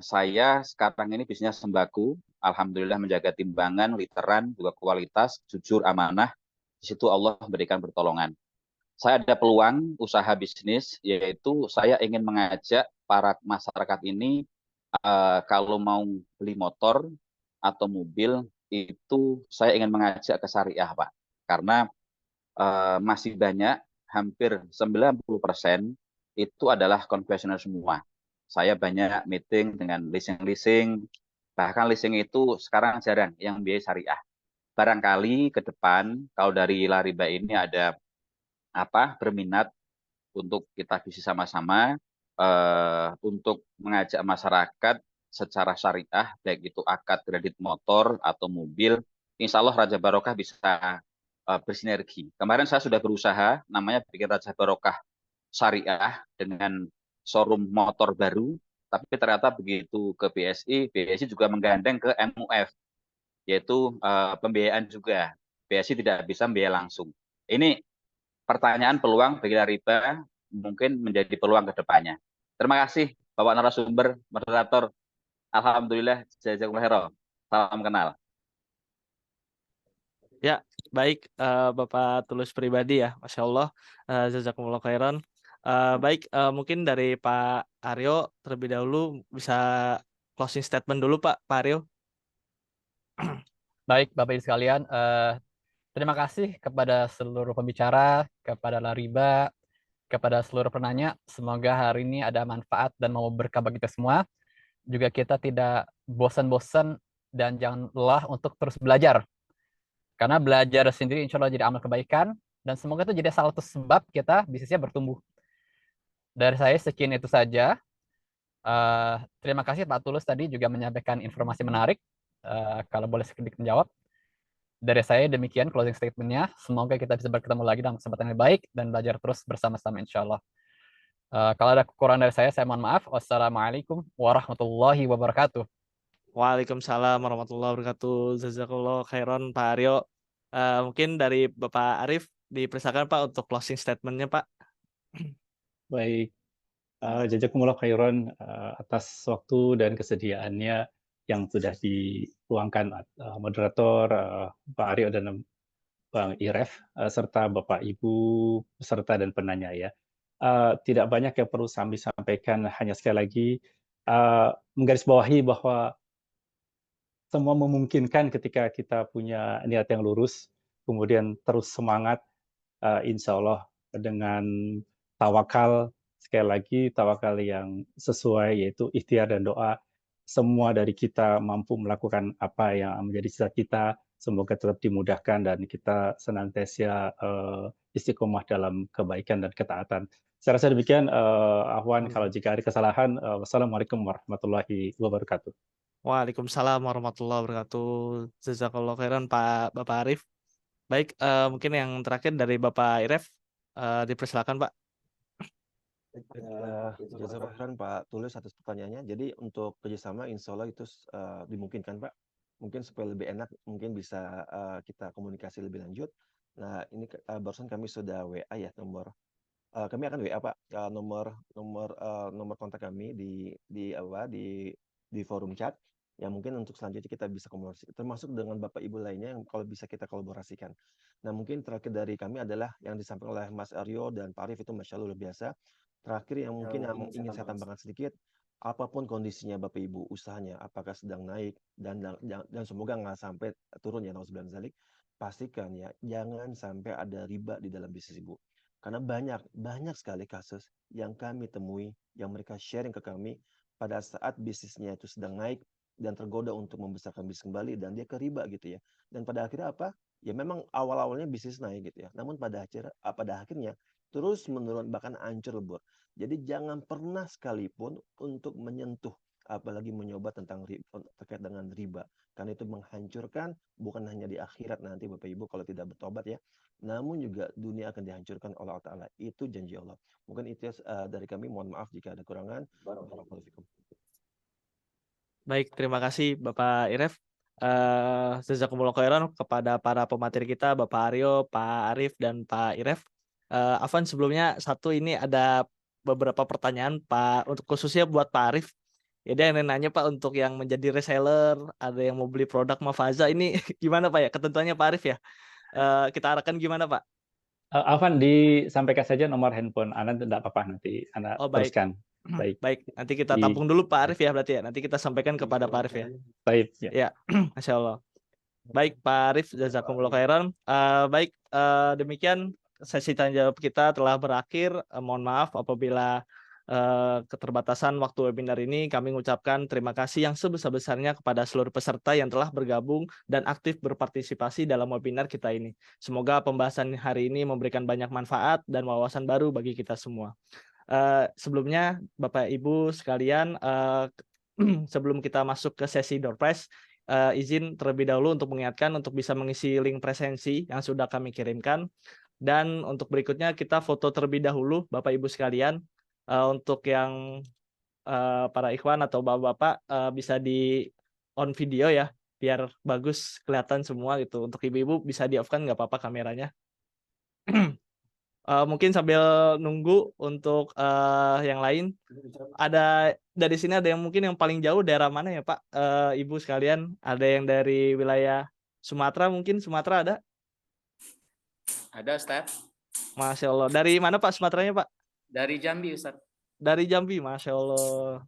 Saya sekarang ini bisnisnya sembako. Alhamdulillah menjaga timbangan, literan, juga kualitas, jujur, amanah. Di situ Allah memberikan pertolongan. Saya ada peluang usaha bisnis, yaitu saya ingin mengajak para masyarakat ini kalau mau beli motor atau mobil itu saya ingin mengajak ke syariah, Pak. Karena masih banyak, hampir 90% itu adalah konvensional semua. Saya banyak meeting dengan leasing-leasing, bahkan leasing itu sekarang jarang yang biaya syariah. Barangkali ke depan kalau dari Lariba ini ada berminat untuk kita bisnis sama-sama untuk mengajak masyarakat secara syariah, baik itu akad kredit motor atau mobil, insya Allah Raja Barokah bisa bersinergi. Kemarin saya sudah berusaha, namanya bikin Raja Barokah Syariah dengan showroom motor baru, tapi ternyata begitu ke BSI juga menggandeng ke MUF, yaitu pembiayaan juga. BSI tidak bisa membiayai langsung. Ini pertanyaan peluang bagi Lariba mungkin menjadi peluang ke depannya. Terima kasih Bapak narasumber, moderator. Alhamdulillah, jazakumullah khairan. Salam kenal. Ya, baik Bapak Tulus pribadi ya, Masya Allah, jazakumullah khairan. Baik, mungkin dari Pak Aryo terlebih dahulu bisa closing statement dulu Pak Aryo. Baik, Bapak Ibu sekalian, terima kasih kepada seluruh pembicara, kepada Lariba, kepada seluruh penanya. Semoga hari ini ada manfaat dan mau berkah bagi kita semua. Juga kita tidak bosan-bosan dan jangan lelah untuk terus belajar. Karena belajar sendiri insya Allah jadi amal kebaikan, dan semoga itu jadi salah satu sebab kita bisnisnya bertumbuh. Dari saya sekian itu saja. Terima kasih Pak Tulus tadi juga menyampaikan informasi menarik. Kalau boleh sedikit menjawab. Dari saya demikian closing statement-nya. Semoga kita bisa bertemu lagi dalam kesempatan yang baik dan belajar terus bersama-sama insya Allah. Kalau ada kekurangan dari saya mohon maaf. Wassalamualaikum warahmatullahi wabarakatuh. Waalaikumsalam warahmatullahi wabarakatuh. Jazakallah khairan Pak Aryo. Mungkin dari Bapak Arif dipersilakan Pak untuk closing statement-nya Pak. Baik, jazakumullah khairan atas waktu dan kesediaannya yang sudah diluangkan moderator Pak Aryo dan Bang Iref serta Bapak Ibu peserta dan penanya ya. Tidak banyak yang perlu kami sampaikan, hanya sekali lagi menggarisbawahi bahwa semua memungkinkan ketika kita punya niat yang lurus, kemudian terus semangat, insya Allah dengan tawakal, sekali lagi tawakal yang sesuai, yaitu ikhtiar dan doa, semua dari kita mampu melakukan apa yang menjadi cita-cita, semoga tetap dimudahkan dan kita senantiasa istiqomah dalam kebaikan dan ketaatan. Saya rasa demikian, Ahwan, kalau jika ada kesalahan, wassalamualaikum warahmatullahi wabarakatuh. Waalaikumsalam warahmatullahi wabarakatuh. Jazakallah khairan Bapak Arif. Baik, mungkin yang terakhir dari Bapak Iref, dipersilakan Pak. Jazakallah khairan Pak Tulus atas pertanyaannya. Jadi untuk kerjasama insya Allah itu dimungkinkan Pak. Mungkin supaya lebih enak, mungkin bisa kita komunikasi lebih lanjut. Nah ini barusan kami sudah WA ya nomor. Kami akan WA Pak, nomor kontak kami di forum chat. Yang mungkin untuk selanjutnya kita bisa komunikasi, termasuk dengan Bapak Ibu lainnya yang kalau bisa kita kolaborasikan. Nah mungkin terakhir dari kami adalah yang disampaikan oleh Mas Aryo dan Pak Arif itu Masya Allah luar biasa. Terakhir yang mungkin yang ingin saya tambahkan sedikit, apapun kondisinya Bapak Ibu usahanya, apakah sedang naik dan semoga nggak sampai turun ya nauzubillah min dzalik, pastikan ya jangan sampai ada riba di dalam bisnis Ibu. Karena banyak sekali kasus yang kami temui, yang mereka sharing ke kami pada saat bisnisnya itu sedang naik dan tergoda untuk membesarkan bisnis kembali dan dia ke riba gitu ya. Dan pada akhirnya apa? Ya memang awal-awalnya bisnis naik gitu ya. Namun pada akhirnya terus menurun bahkan hancur lebur. Jadi jangan pernah sekalipun untuk menyentuh apalagi mencoba terkait dengan riba. Karena itu menghancurkan bukan hanya di akhirat nanti Bapak Ibu kalau tidak bertobat ya. Namun juga dunia akan dihancurkan oleh Allah Ta'ala. Itu janji Allah. Mungkin itu dari kami. Mohon maaf jika ada kurangan. Barakallahu fikum. Baik, terima kasih Bapak Iref. Jazakumullah khairan kepada para pemateri kita, Bapak Aryo, Pak Arif, dan Pak Iref. Afwan, sebelumnya satu ini ada beberapa pertanyaan Pak, untuk khususnya buat Pak Arif. Jadi yang nanya Pak, untuk yang menjadi reseller, ada yang mau beli produk Mafaza, ini gimana Pak ya? Ketentuannya Pak Arif ya? Kita arahkan gimana Pak? Afwan, disampaikan saja nomor handphone Anda, tidak apa-apa, nanti Anda Oh baik. teruskan. Baik. Baik, nanti kita Di- tampung dulu Pak Arif ya berarti ya. Nanti kita sampaikan kepada Pak Arif ya. Baik, ya. Ya, Masya Allah. Baik Pak Arif, jazakumullah khairan. Baik, demikian sesi tanya jawab kita telah berakhir. Mohon maaf apabila keterbatasan waktu webinar ini. Kami mengucapkan terima kasih yang sebesar-besarnya kepada seluruh peserta yang telah bergabung dan aktif berpartisipasi dalam webinar kita ini. Semoga pembahasan hari ini memberikan banyak manfaat dan wawasan baru bagi kita semua. Sebelumnya Bapak Ibu sekalian, sebelum kita masuk ke sesi door prize, izin terlebih dahulu untuk mengingatkan untuk bisa mengisi link presensi yang sudah kami kirimkan. Dan untuk berikutnya kita foto terlebih dahulu Bapak Ibu sekalian. Untuk yang para ikhwan atau bapak-bapak bisa di on video ya, biar bagus kelihatan semua gitu. Untuk ibu-ibu bisa di off kan, nggak apa-apa kameranya. Mungkin sambil nunggu untuk yang lain, ada dari sini ada yang mungkin yang paling jauh daerah mana ya Pak? Ibu sekalian, ada yang dari wilayah Sumatera, mungkin Sumatera ada? Ada Ustaz. Masya Allah. Dari mana Pak Sumateranya Pak? Dari Jambi Ustaz. Dari Jambi, Masya Allah.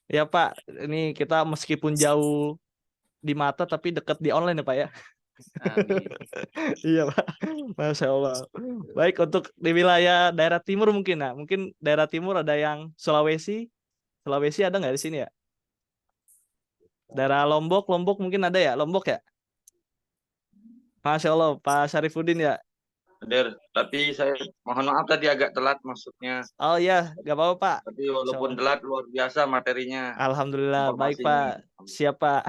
Ya Pak, ini kita meskipun jauh di mata tapi dekat di online ya Pak ya. Amin. Iya Pak, Masya Allah. Baik, untuk di wilayah daerah timur mungkin ya. Mungkin daerah timur ada yang Sulawesi. Sulawesi ada nggak di sini ya? Daerah Lombok mungkin ada ya? Lombok ya? Masya Allah, Pak Syarifuddin ya. Hadir, tapi saya mohon maaf tadi agak telat masuknya. Oh iya, nggak apa-apa Pak. Tapi walaupun telat luar biasa materinya. Alhamdulillah, baik informasinya. Pak. Siap Pak.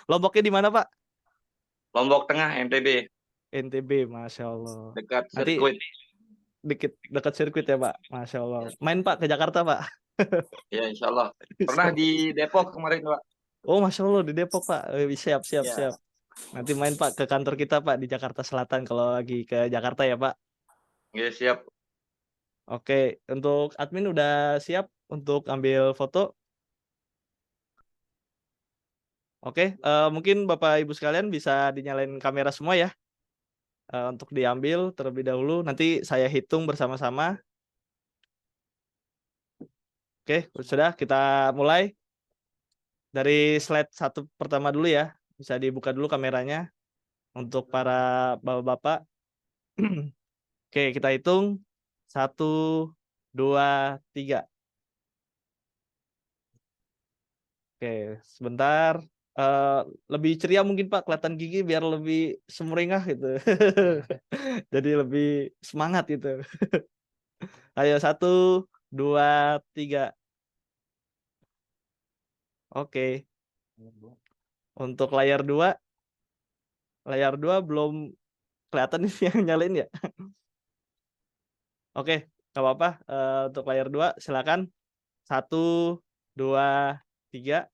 Lomboknya di mana Pak? Lombok Tengah, NTB, NTB, Masya Allah. dekat Nanti sirkuit. dekat sirkuit ya Pak, Masya Allah. Main Pak ke Jakarta Pak. Ya, insya Allah. Pernah di Depok kemarin, Pak. Oh Masya Allah, di Depok Pak. Siap. Ya. Nanti main Pak ke kantor kita Pak di Jakarta Selatan kalau lagi ke Jakarta ya Pak. Ya, siap. Oke, untuk admin udah siap untuk ambil foto? Oke, mungkin Bapak Ibu sekalian bisa dinyalain kamera semua ya. Untuk diambil terlebih dahulu, nanti saya hitung bersama-sama. Oke, sudah kita mulai. Dari slide 1 pertama dulu ya. Bisa dibuka dulu kameranya untuk para bapak-bapak. Oke, kita hitung. 1, 2, 3. Oke, sebentar. Lebih ceria mungkin Pak, kelihatan gigi biar lebih sumringah gitu. Jadi lebih semangat gitu. Ayo 1, 2, 3. Oke. Untuk layar 2 belum kelihatan ini yang nyalain ya. Oke, nggak apa-apa. Untuk layar 2 silakan. 1, 2, 3.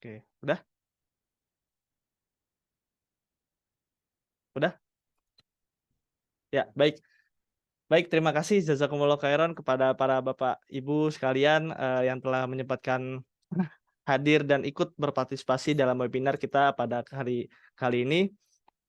Oke, udah? Udah? Ya, baik. Baik, terima kasih jazakumullah khairan kepada para Bapak Ibu sekalian yang telah menyempatkan hadir dan ikut berpartisipasi dalam webinar kita pada hari kali ini.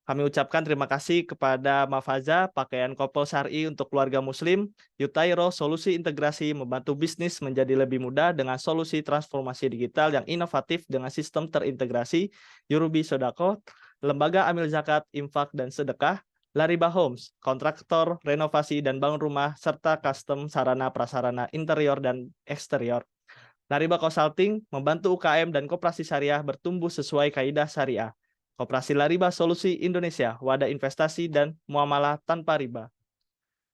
Kami ucapkan terima kasih kepada Mafaza, pakaian couple syar'i untuk keluarga muslim, Yutairo, solusi integrasi membantu bisnis menjadi lebih mudah dengan solusi transformasi digital yang inovatif dengan sistem terintegrasi, Yurubi Sodako, Lembaga Amil Zakat, Infak, dan Sedekah, Lariba Homes, kontraktor, renovasi dan bangun rumah, serta custom sarana prasarana interior dan eksterior. Lariba Consulting membantu UKM dan koperasi syariah bertumbuh sesuai kaidah syariah. Koperasi Lariba Solusi Indonesia, wadah investasi dan muamalah tanpa riba.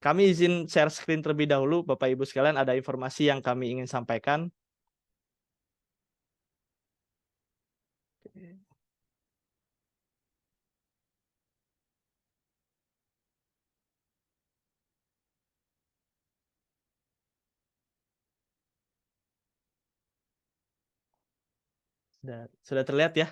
Kami izin share screen terlebih dahulu, Bapak Ibu sekalian, ada informasi yang kami ingin sampaikan. Sudah terlihat ya?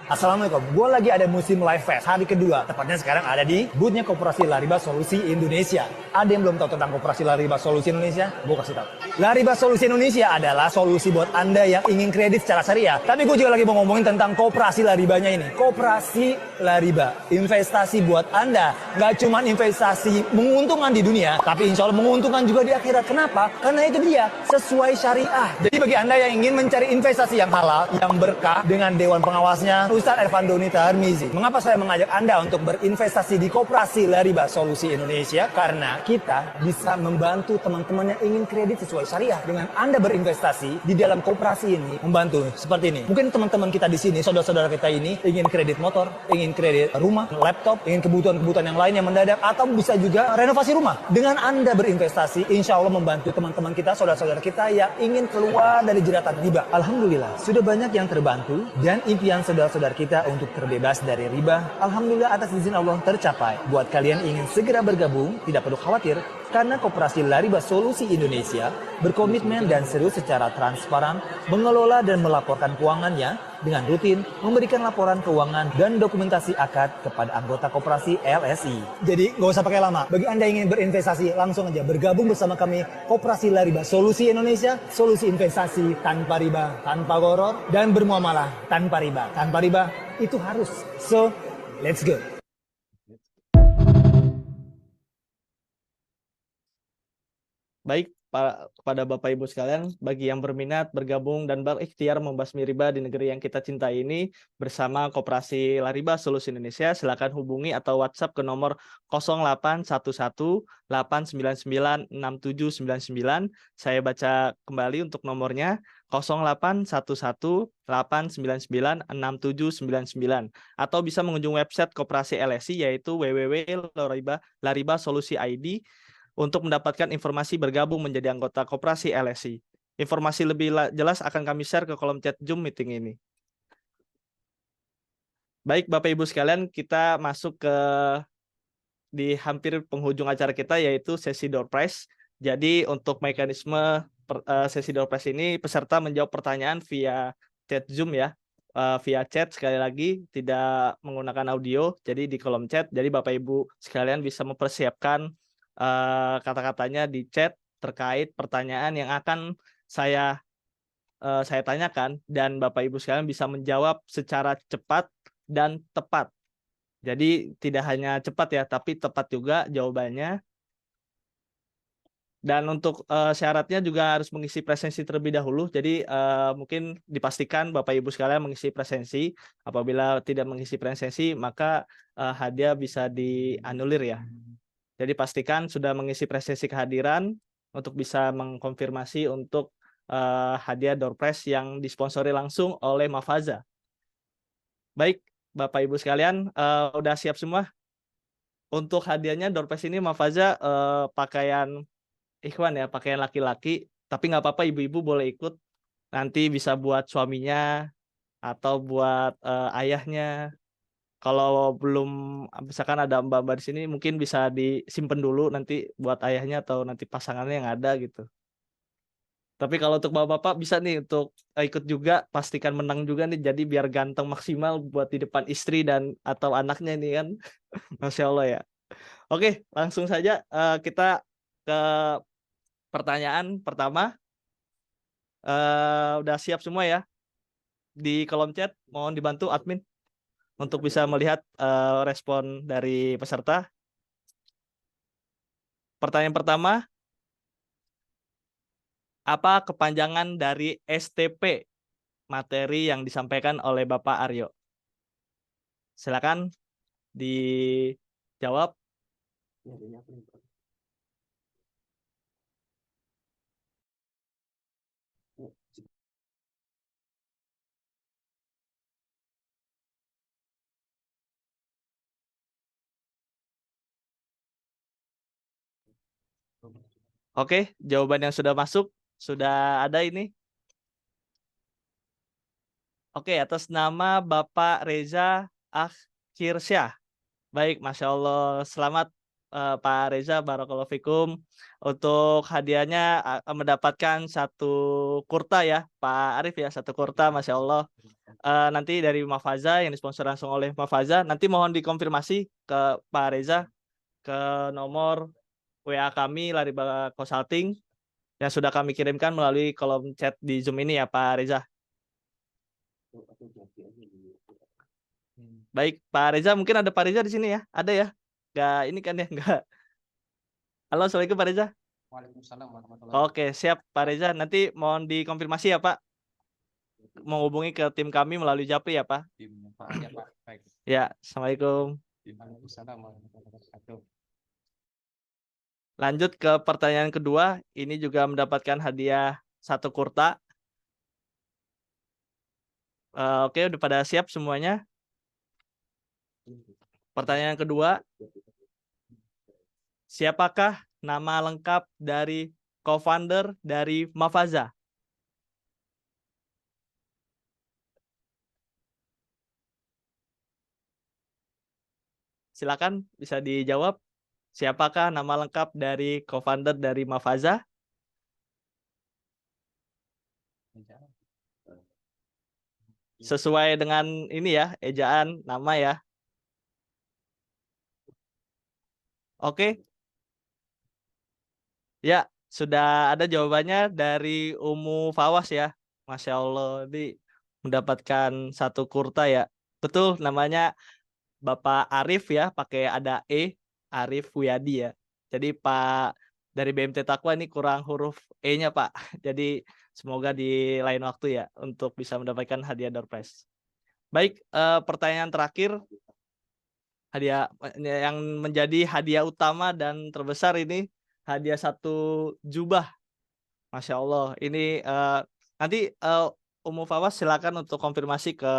Assalamualaikum, gue lagi ada musim Live Fest hari kedua, tepatnya sekarang ada di boothnya Koperasi Lariba Solusi Indonesia. Ada yang belum tahu tentang Koperasi Lariba Solusi Indonesia? Gue kasih tahu. Lariba Solusi Indonesia adalah solusi buat Anda yang ingin kredit secara syariah. Tapi gue juga lagi mau ngomongin tentang Koperasi Laribanya ini. Koperasi Lariba, investasi buat Anda. Gak cuma investasi menguntungkan di dunia, tapi insya Allah menguntungkan juga di akhirat. Kenapa? Karena itu dia, sesuai syariah. Jadi bagi Anda yang ingin mencari investasi yang halal, yang berkah dengan Dewan Pengawasnya, Ustaz Ervandoni Tarmizi. Mengapa saya mengajak Anda untuk berinvestasi di Koperasi Lariba Solusi Indonesia? Karena kita bisa membantu teman-teman yang ingin kredit sesuai syariah. Dengan Anda berinvestasi di dalam koperasi ini, membantu seperti ini. Mungkin teman-teman kita di sini, saudara-saudara kita ini, ingin kredit motor, ingin kredit rumah, laptop, ingin kebutuhan-kebutuhan yang lain yang mendadak, atau bisa juga renovasi rumah. Dengan Anda berinvestasi, insya Allah membantu teman-teman kita, saudara-saudara kita yang ingin keluar dari jeratan riba. Alhamdulillah, sudah banyak yang terbantu dan impian saudara-saudara kita untuk terbebas dari riba, alhamdulillah atas izin Allah tercapai. Buat kalian ingin segera bergabung, tidak perlu khawatir, karena Koperasi Lariba Solusi Indonesia berkomitmen dan serius secara transparan mengelola dan melaporkan keuangannya dengan rutin memberikan laporan keuangan dan dokumentasi akad kepada anggota koperasi LSI. Jadi nggak usah pakai lama. Bagi Anda yang ingin berinvestasi, langsung aja bergabung bersama kami Koperasi Lariba Solusi Indonesia, solusi investasi tanpa riba, tanpa goror, dan bermuamalah tanpa riba. Tanpa riba itu harus. So, let's go. Baik, kepada Bapak Ibu sekalian, bagi yang berminat bergabung dan berikhtiar membasmi riba di negeri yang kita cintai ini bersama Koperasi Lariba Solusi Indonesia, silakan hubungi atau WhatsApp ke nomor 0811-899-6799. Saya baca kembali untuk nomornya 0811-899-6799, atau bisa mengunjungi website Koperasi LSI yaitu www.laribasolusi.id untuk mendapatkan informasi bergabung menjadi anggota Koperasi LSI. Informasi lebih jelas akan kami share ke kolom chat Zoom meeting ini. Baik, Bapak Ibu sekalian, kita masuk di hampir penghujung acara kita, yaitu sesi door prize. Jadi untuk mekanisme sesi door prize ini, peserta menjawab pertanyaan via chat Zoom ya. Via chat, sekali lagi tidak menggunakan audio, jadi di kolom chat. Jadi Bapak Ibu sekalian bisa mempersiapkan kata-katanya di chat terkait pertanyaan yang akan saya tanyakan, dan Bapak Ibu sekalian bisa menjawab secara cepat dan tepat. Jadi tidak hanya cepat ya, tapi tepat juga jawabannya. Dan untuk syaratnya juga harus mengisi presensi terlebih dahulu. Jadi mungkin dipastikan Bapak Ibu sekalian mengisi presensi. Apabila tidak mengisi presensi, maka hadiah bisa dianulir ya. Jadi pastikan sudah mengisi presensi kehadiran untuk bisa mengkonfirmasi untuk hadiah door prize yang disponsori langsung oleh Mafaza. Baik, Bapak Ibu sekalian, udah siap semua? Untuk hadiahnya door prize ini Mafaza pakaian ikhwan ya, pakaian laki-laki, tapi nggak apa-apa ibu-ibu boleh ikut. Nanti bisa buat suaminya atau buat ayahnya. Kalau belum, misalkan ada mbak-mbak di sini, mungkin bisa disimpan dulu nanti buat ayahnya atau nanti pasangannya yang ada gitu. Tapi kalau untuk bapak-bapak bisa nih untuk ikut juga, pastikan menang juga nih, jadi biar ganteng maksimal buat di depan istri dan atau anaknya nih kan. Masya Allah ya. Oke, langsung saja kita ke pertanyaan pertama. Udah siap semua ya? Di kolom chat, mohon dibantu admin untuk bisa melihat respon dari peserta. Pertanyaan pertama, apa kepanjangan dari STP materi yang disampaikan oleh Bapak Aryo? Silakan dijawab. Oke, jawaban yang sudah masuk, sudah ada ini. Oke, atas nama Bapak Reza Akhirsyah. Baik, Masya Allah. Selamat Pak Reza, barakallahu fikum. Untuk hadiahnya mendapatkan satu kurta ya, Pak Arif ya, satu kurta, Masya Allah. Nanti dari Mafaza yang disponsor langsung oleh Mafaza. Nanti mohon dikonfirmasi ke Pak Reza ke nomor WA kami Lariba Consulting yang sudah kami kirimkan melalui kolom chat di Zoom ini ya Pak Reza. Baik, Pak Reza, mungkin ada Pak Reza di sini ya? Ada ya? Enggak, ini kan ya, enggak. Halo, Assalamualaikum Pak Reza. Waalaikumsalam warahmatullahi Oke, siap Pak Reza. Nanti mohon dikonfirmasi ya Pak. Menghubungi ke tim kami melalui Japri ya Pak. wabarakatuh. Ya, Pak. Baik. Ya, Assalamualaikum. Waalaikumsalam warahmatullahi wabarakatuh. Lanjut ke pertanyaan kedua. Ini juga mendapatkan hadiah satu kurta. Oke, udah pada siap semuanya? Pertanyaan kedua. Siapakah nama lengkap dari co-founder dari Mafaza? Silakan bisa dijawab. Siapakah nama lengkap dari co-founder dari Mafaza? Sesuai dengan ini ya, ejaan nama ya. Oke. Ya, sudah ada jawabannya dari Umu Fawas ya. Masya Allah, ini mendapatkan satu kurta ya. Betul, namanya Bapak Arif ya, pakai ada Arif Wiyadi ya. Jadi Pak dari BMT Takwa ini kurang huruf E-nya Pak. Jadi semoga di lain waktu ya untuk bisa mendapatkan hadiah door prize. Baik, pertanyaan terakhir. Hadiah yang menjadi hadiah utama dan terbesar ini hadiah satu jubah. Masya Allah. Ini nanti Umu Fawas silakan untuk konfirmasi ke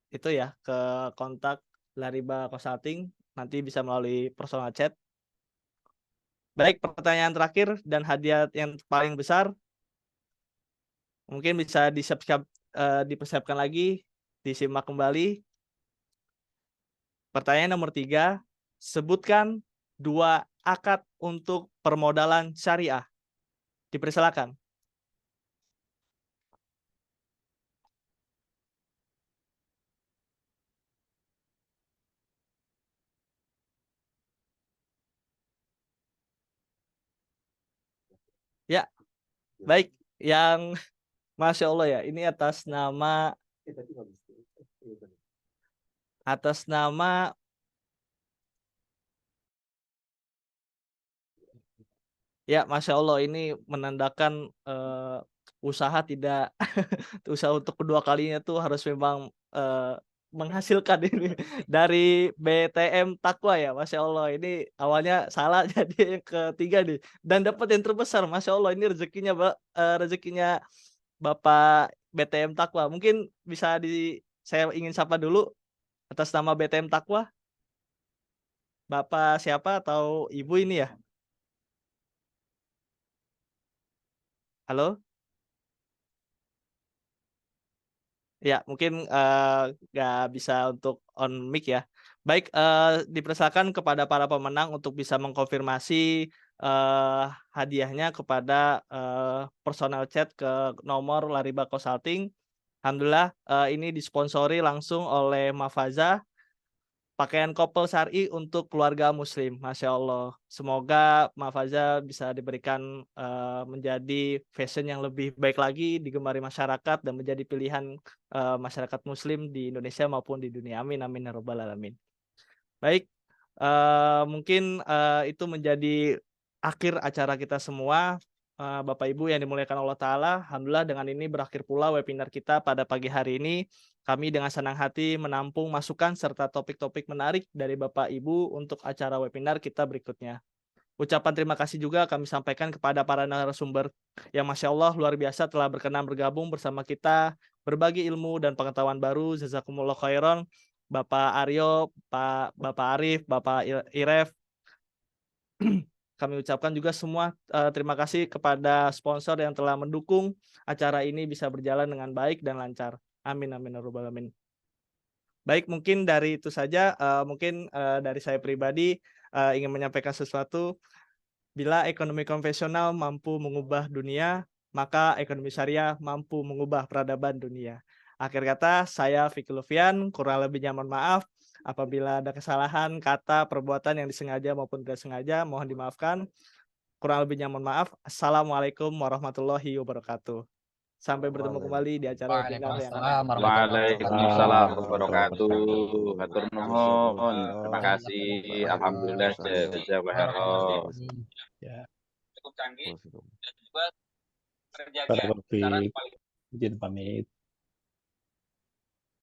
itu ya, ke kontak Lariba Consulting. Nanti bisa melalui personal chat. Baik, pertanyaan terakhir dan hadiah yang paling besar. Mungkin bisa dipersiapkan lagi, disimak kembali. Pertanyaan nomor 3, sebutkan 2 akad untuk permodalan syariah. Dipersilakan. Ya, baik. Yang Masya Allah ya, ini atas nama ya, Masya Allah, ini menandakan usaha tidak usaha untuk kedua kalinya tuh harus memang menghasilkan ini dari BTM Takwa ya, Masya Allah. Ini awalnya salah jadi yang ketiga nih dan dapat yang terbesar, Masya Allah. Ini rezekinya Bapak BTM Takwa. Mungkin bisa saya ingin sapa dulu atas nama BTM Takwa. Bapak siapa atau Ibu ini ya? Halo? Ya, mungkin nggak bisa untuk on mic ya. Baik, dipersilakan kepada para pemenang untuk bisa mengkonfirmasi hadiahnya kepada personal chat ke nomor Lariba Consulting. Alhamdulillah, ini disponsori langsung oleh Mafaza. Pakaian couple syar'i untuk keluarga muslim. Masya Allah. Semoga Mafaza bisa diberikan menjadi fashion yang lebih baik lagi, digemari masyarakat dan menjadi pilihan masyarakat muslim di Indonesia maupun di dunia. Amin, amin, ya rabbal alamin. Baik, mungkin itu menjadi akhir acara kita semua. Bapak Ibu yang dimuliakan Allah Ta'ala, alhamdulillah dengan ini berakhir pula webinar kita pada pagi hari ini. Kami dengan senang hati menampung masukan serta topik-topik menarik dari Bapak Ibu untuk acara webinar kita berikutnya. Ucapan terima kasih juga kami sampaikan kepada para narasumber yang Masya Allah luar biasa telah berkenan bergabung bersama kita, berbagi ilmu dan pengetahuan baru. Jazakumullah khairan. Bapak Aryo, Bapak Arif, Bapak Iref. Kami ucapkan juga semua terima kasih kepada sponsor yang telah mendukung acara ini bisa berjalan dengan baik dan lancar. Amin, amin, ya rabbal alamin. Baik, mungkin dari itu saja. Mungkin dari saya pribadi ingin menyampaikan sesuatu. Bila ekonomi konvensional mampu mengubah dunia, maka ekonomi syariah mampu mengubah peradaban dunia. Akhir kata, saya Fikri Lufian, kurang lebihnya mohon maaf. Apabila ada kesalahan, kata, perbuatan yang disengaja maupun tidak sengaja, mohon dimaafkan. Kurang lebihnya mohon maaf. Assalamualaikum warahmatullahi wabarakatuh. Sampai bertemu kembali di acara webinar yang akan datang. Waalaikumsalam warahmatullahi wabarakatuh. Hatur nuhun. Terima kasih. Alhamdulillah jazakallahu khairan. Cukup canggih dan juga terjadi Para izin pamit.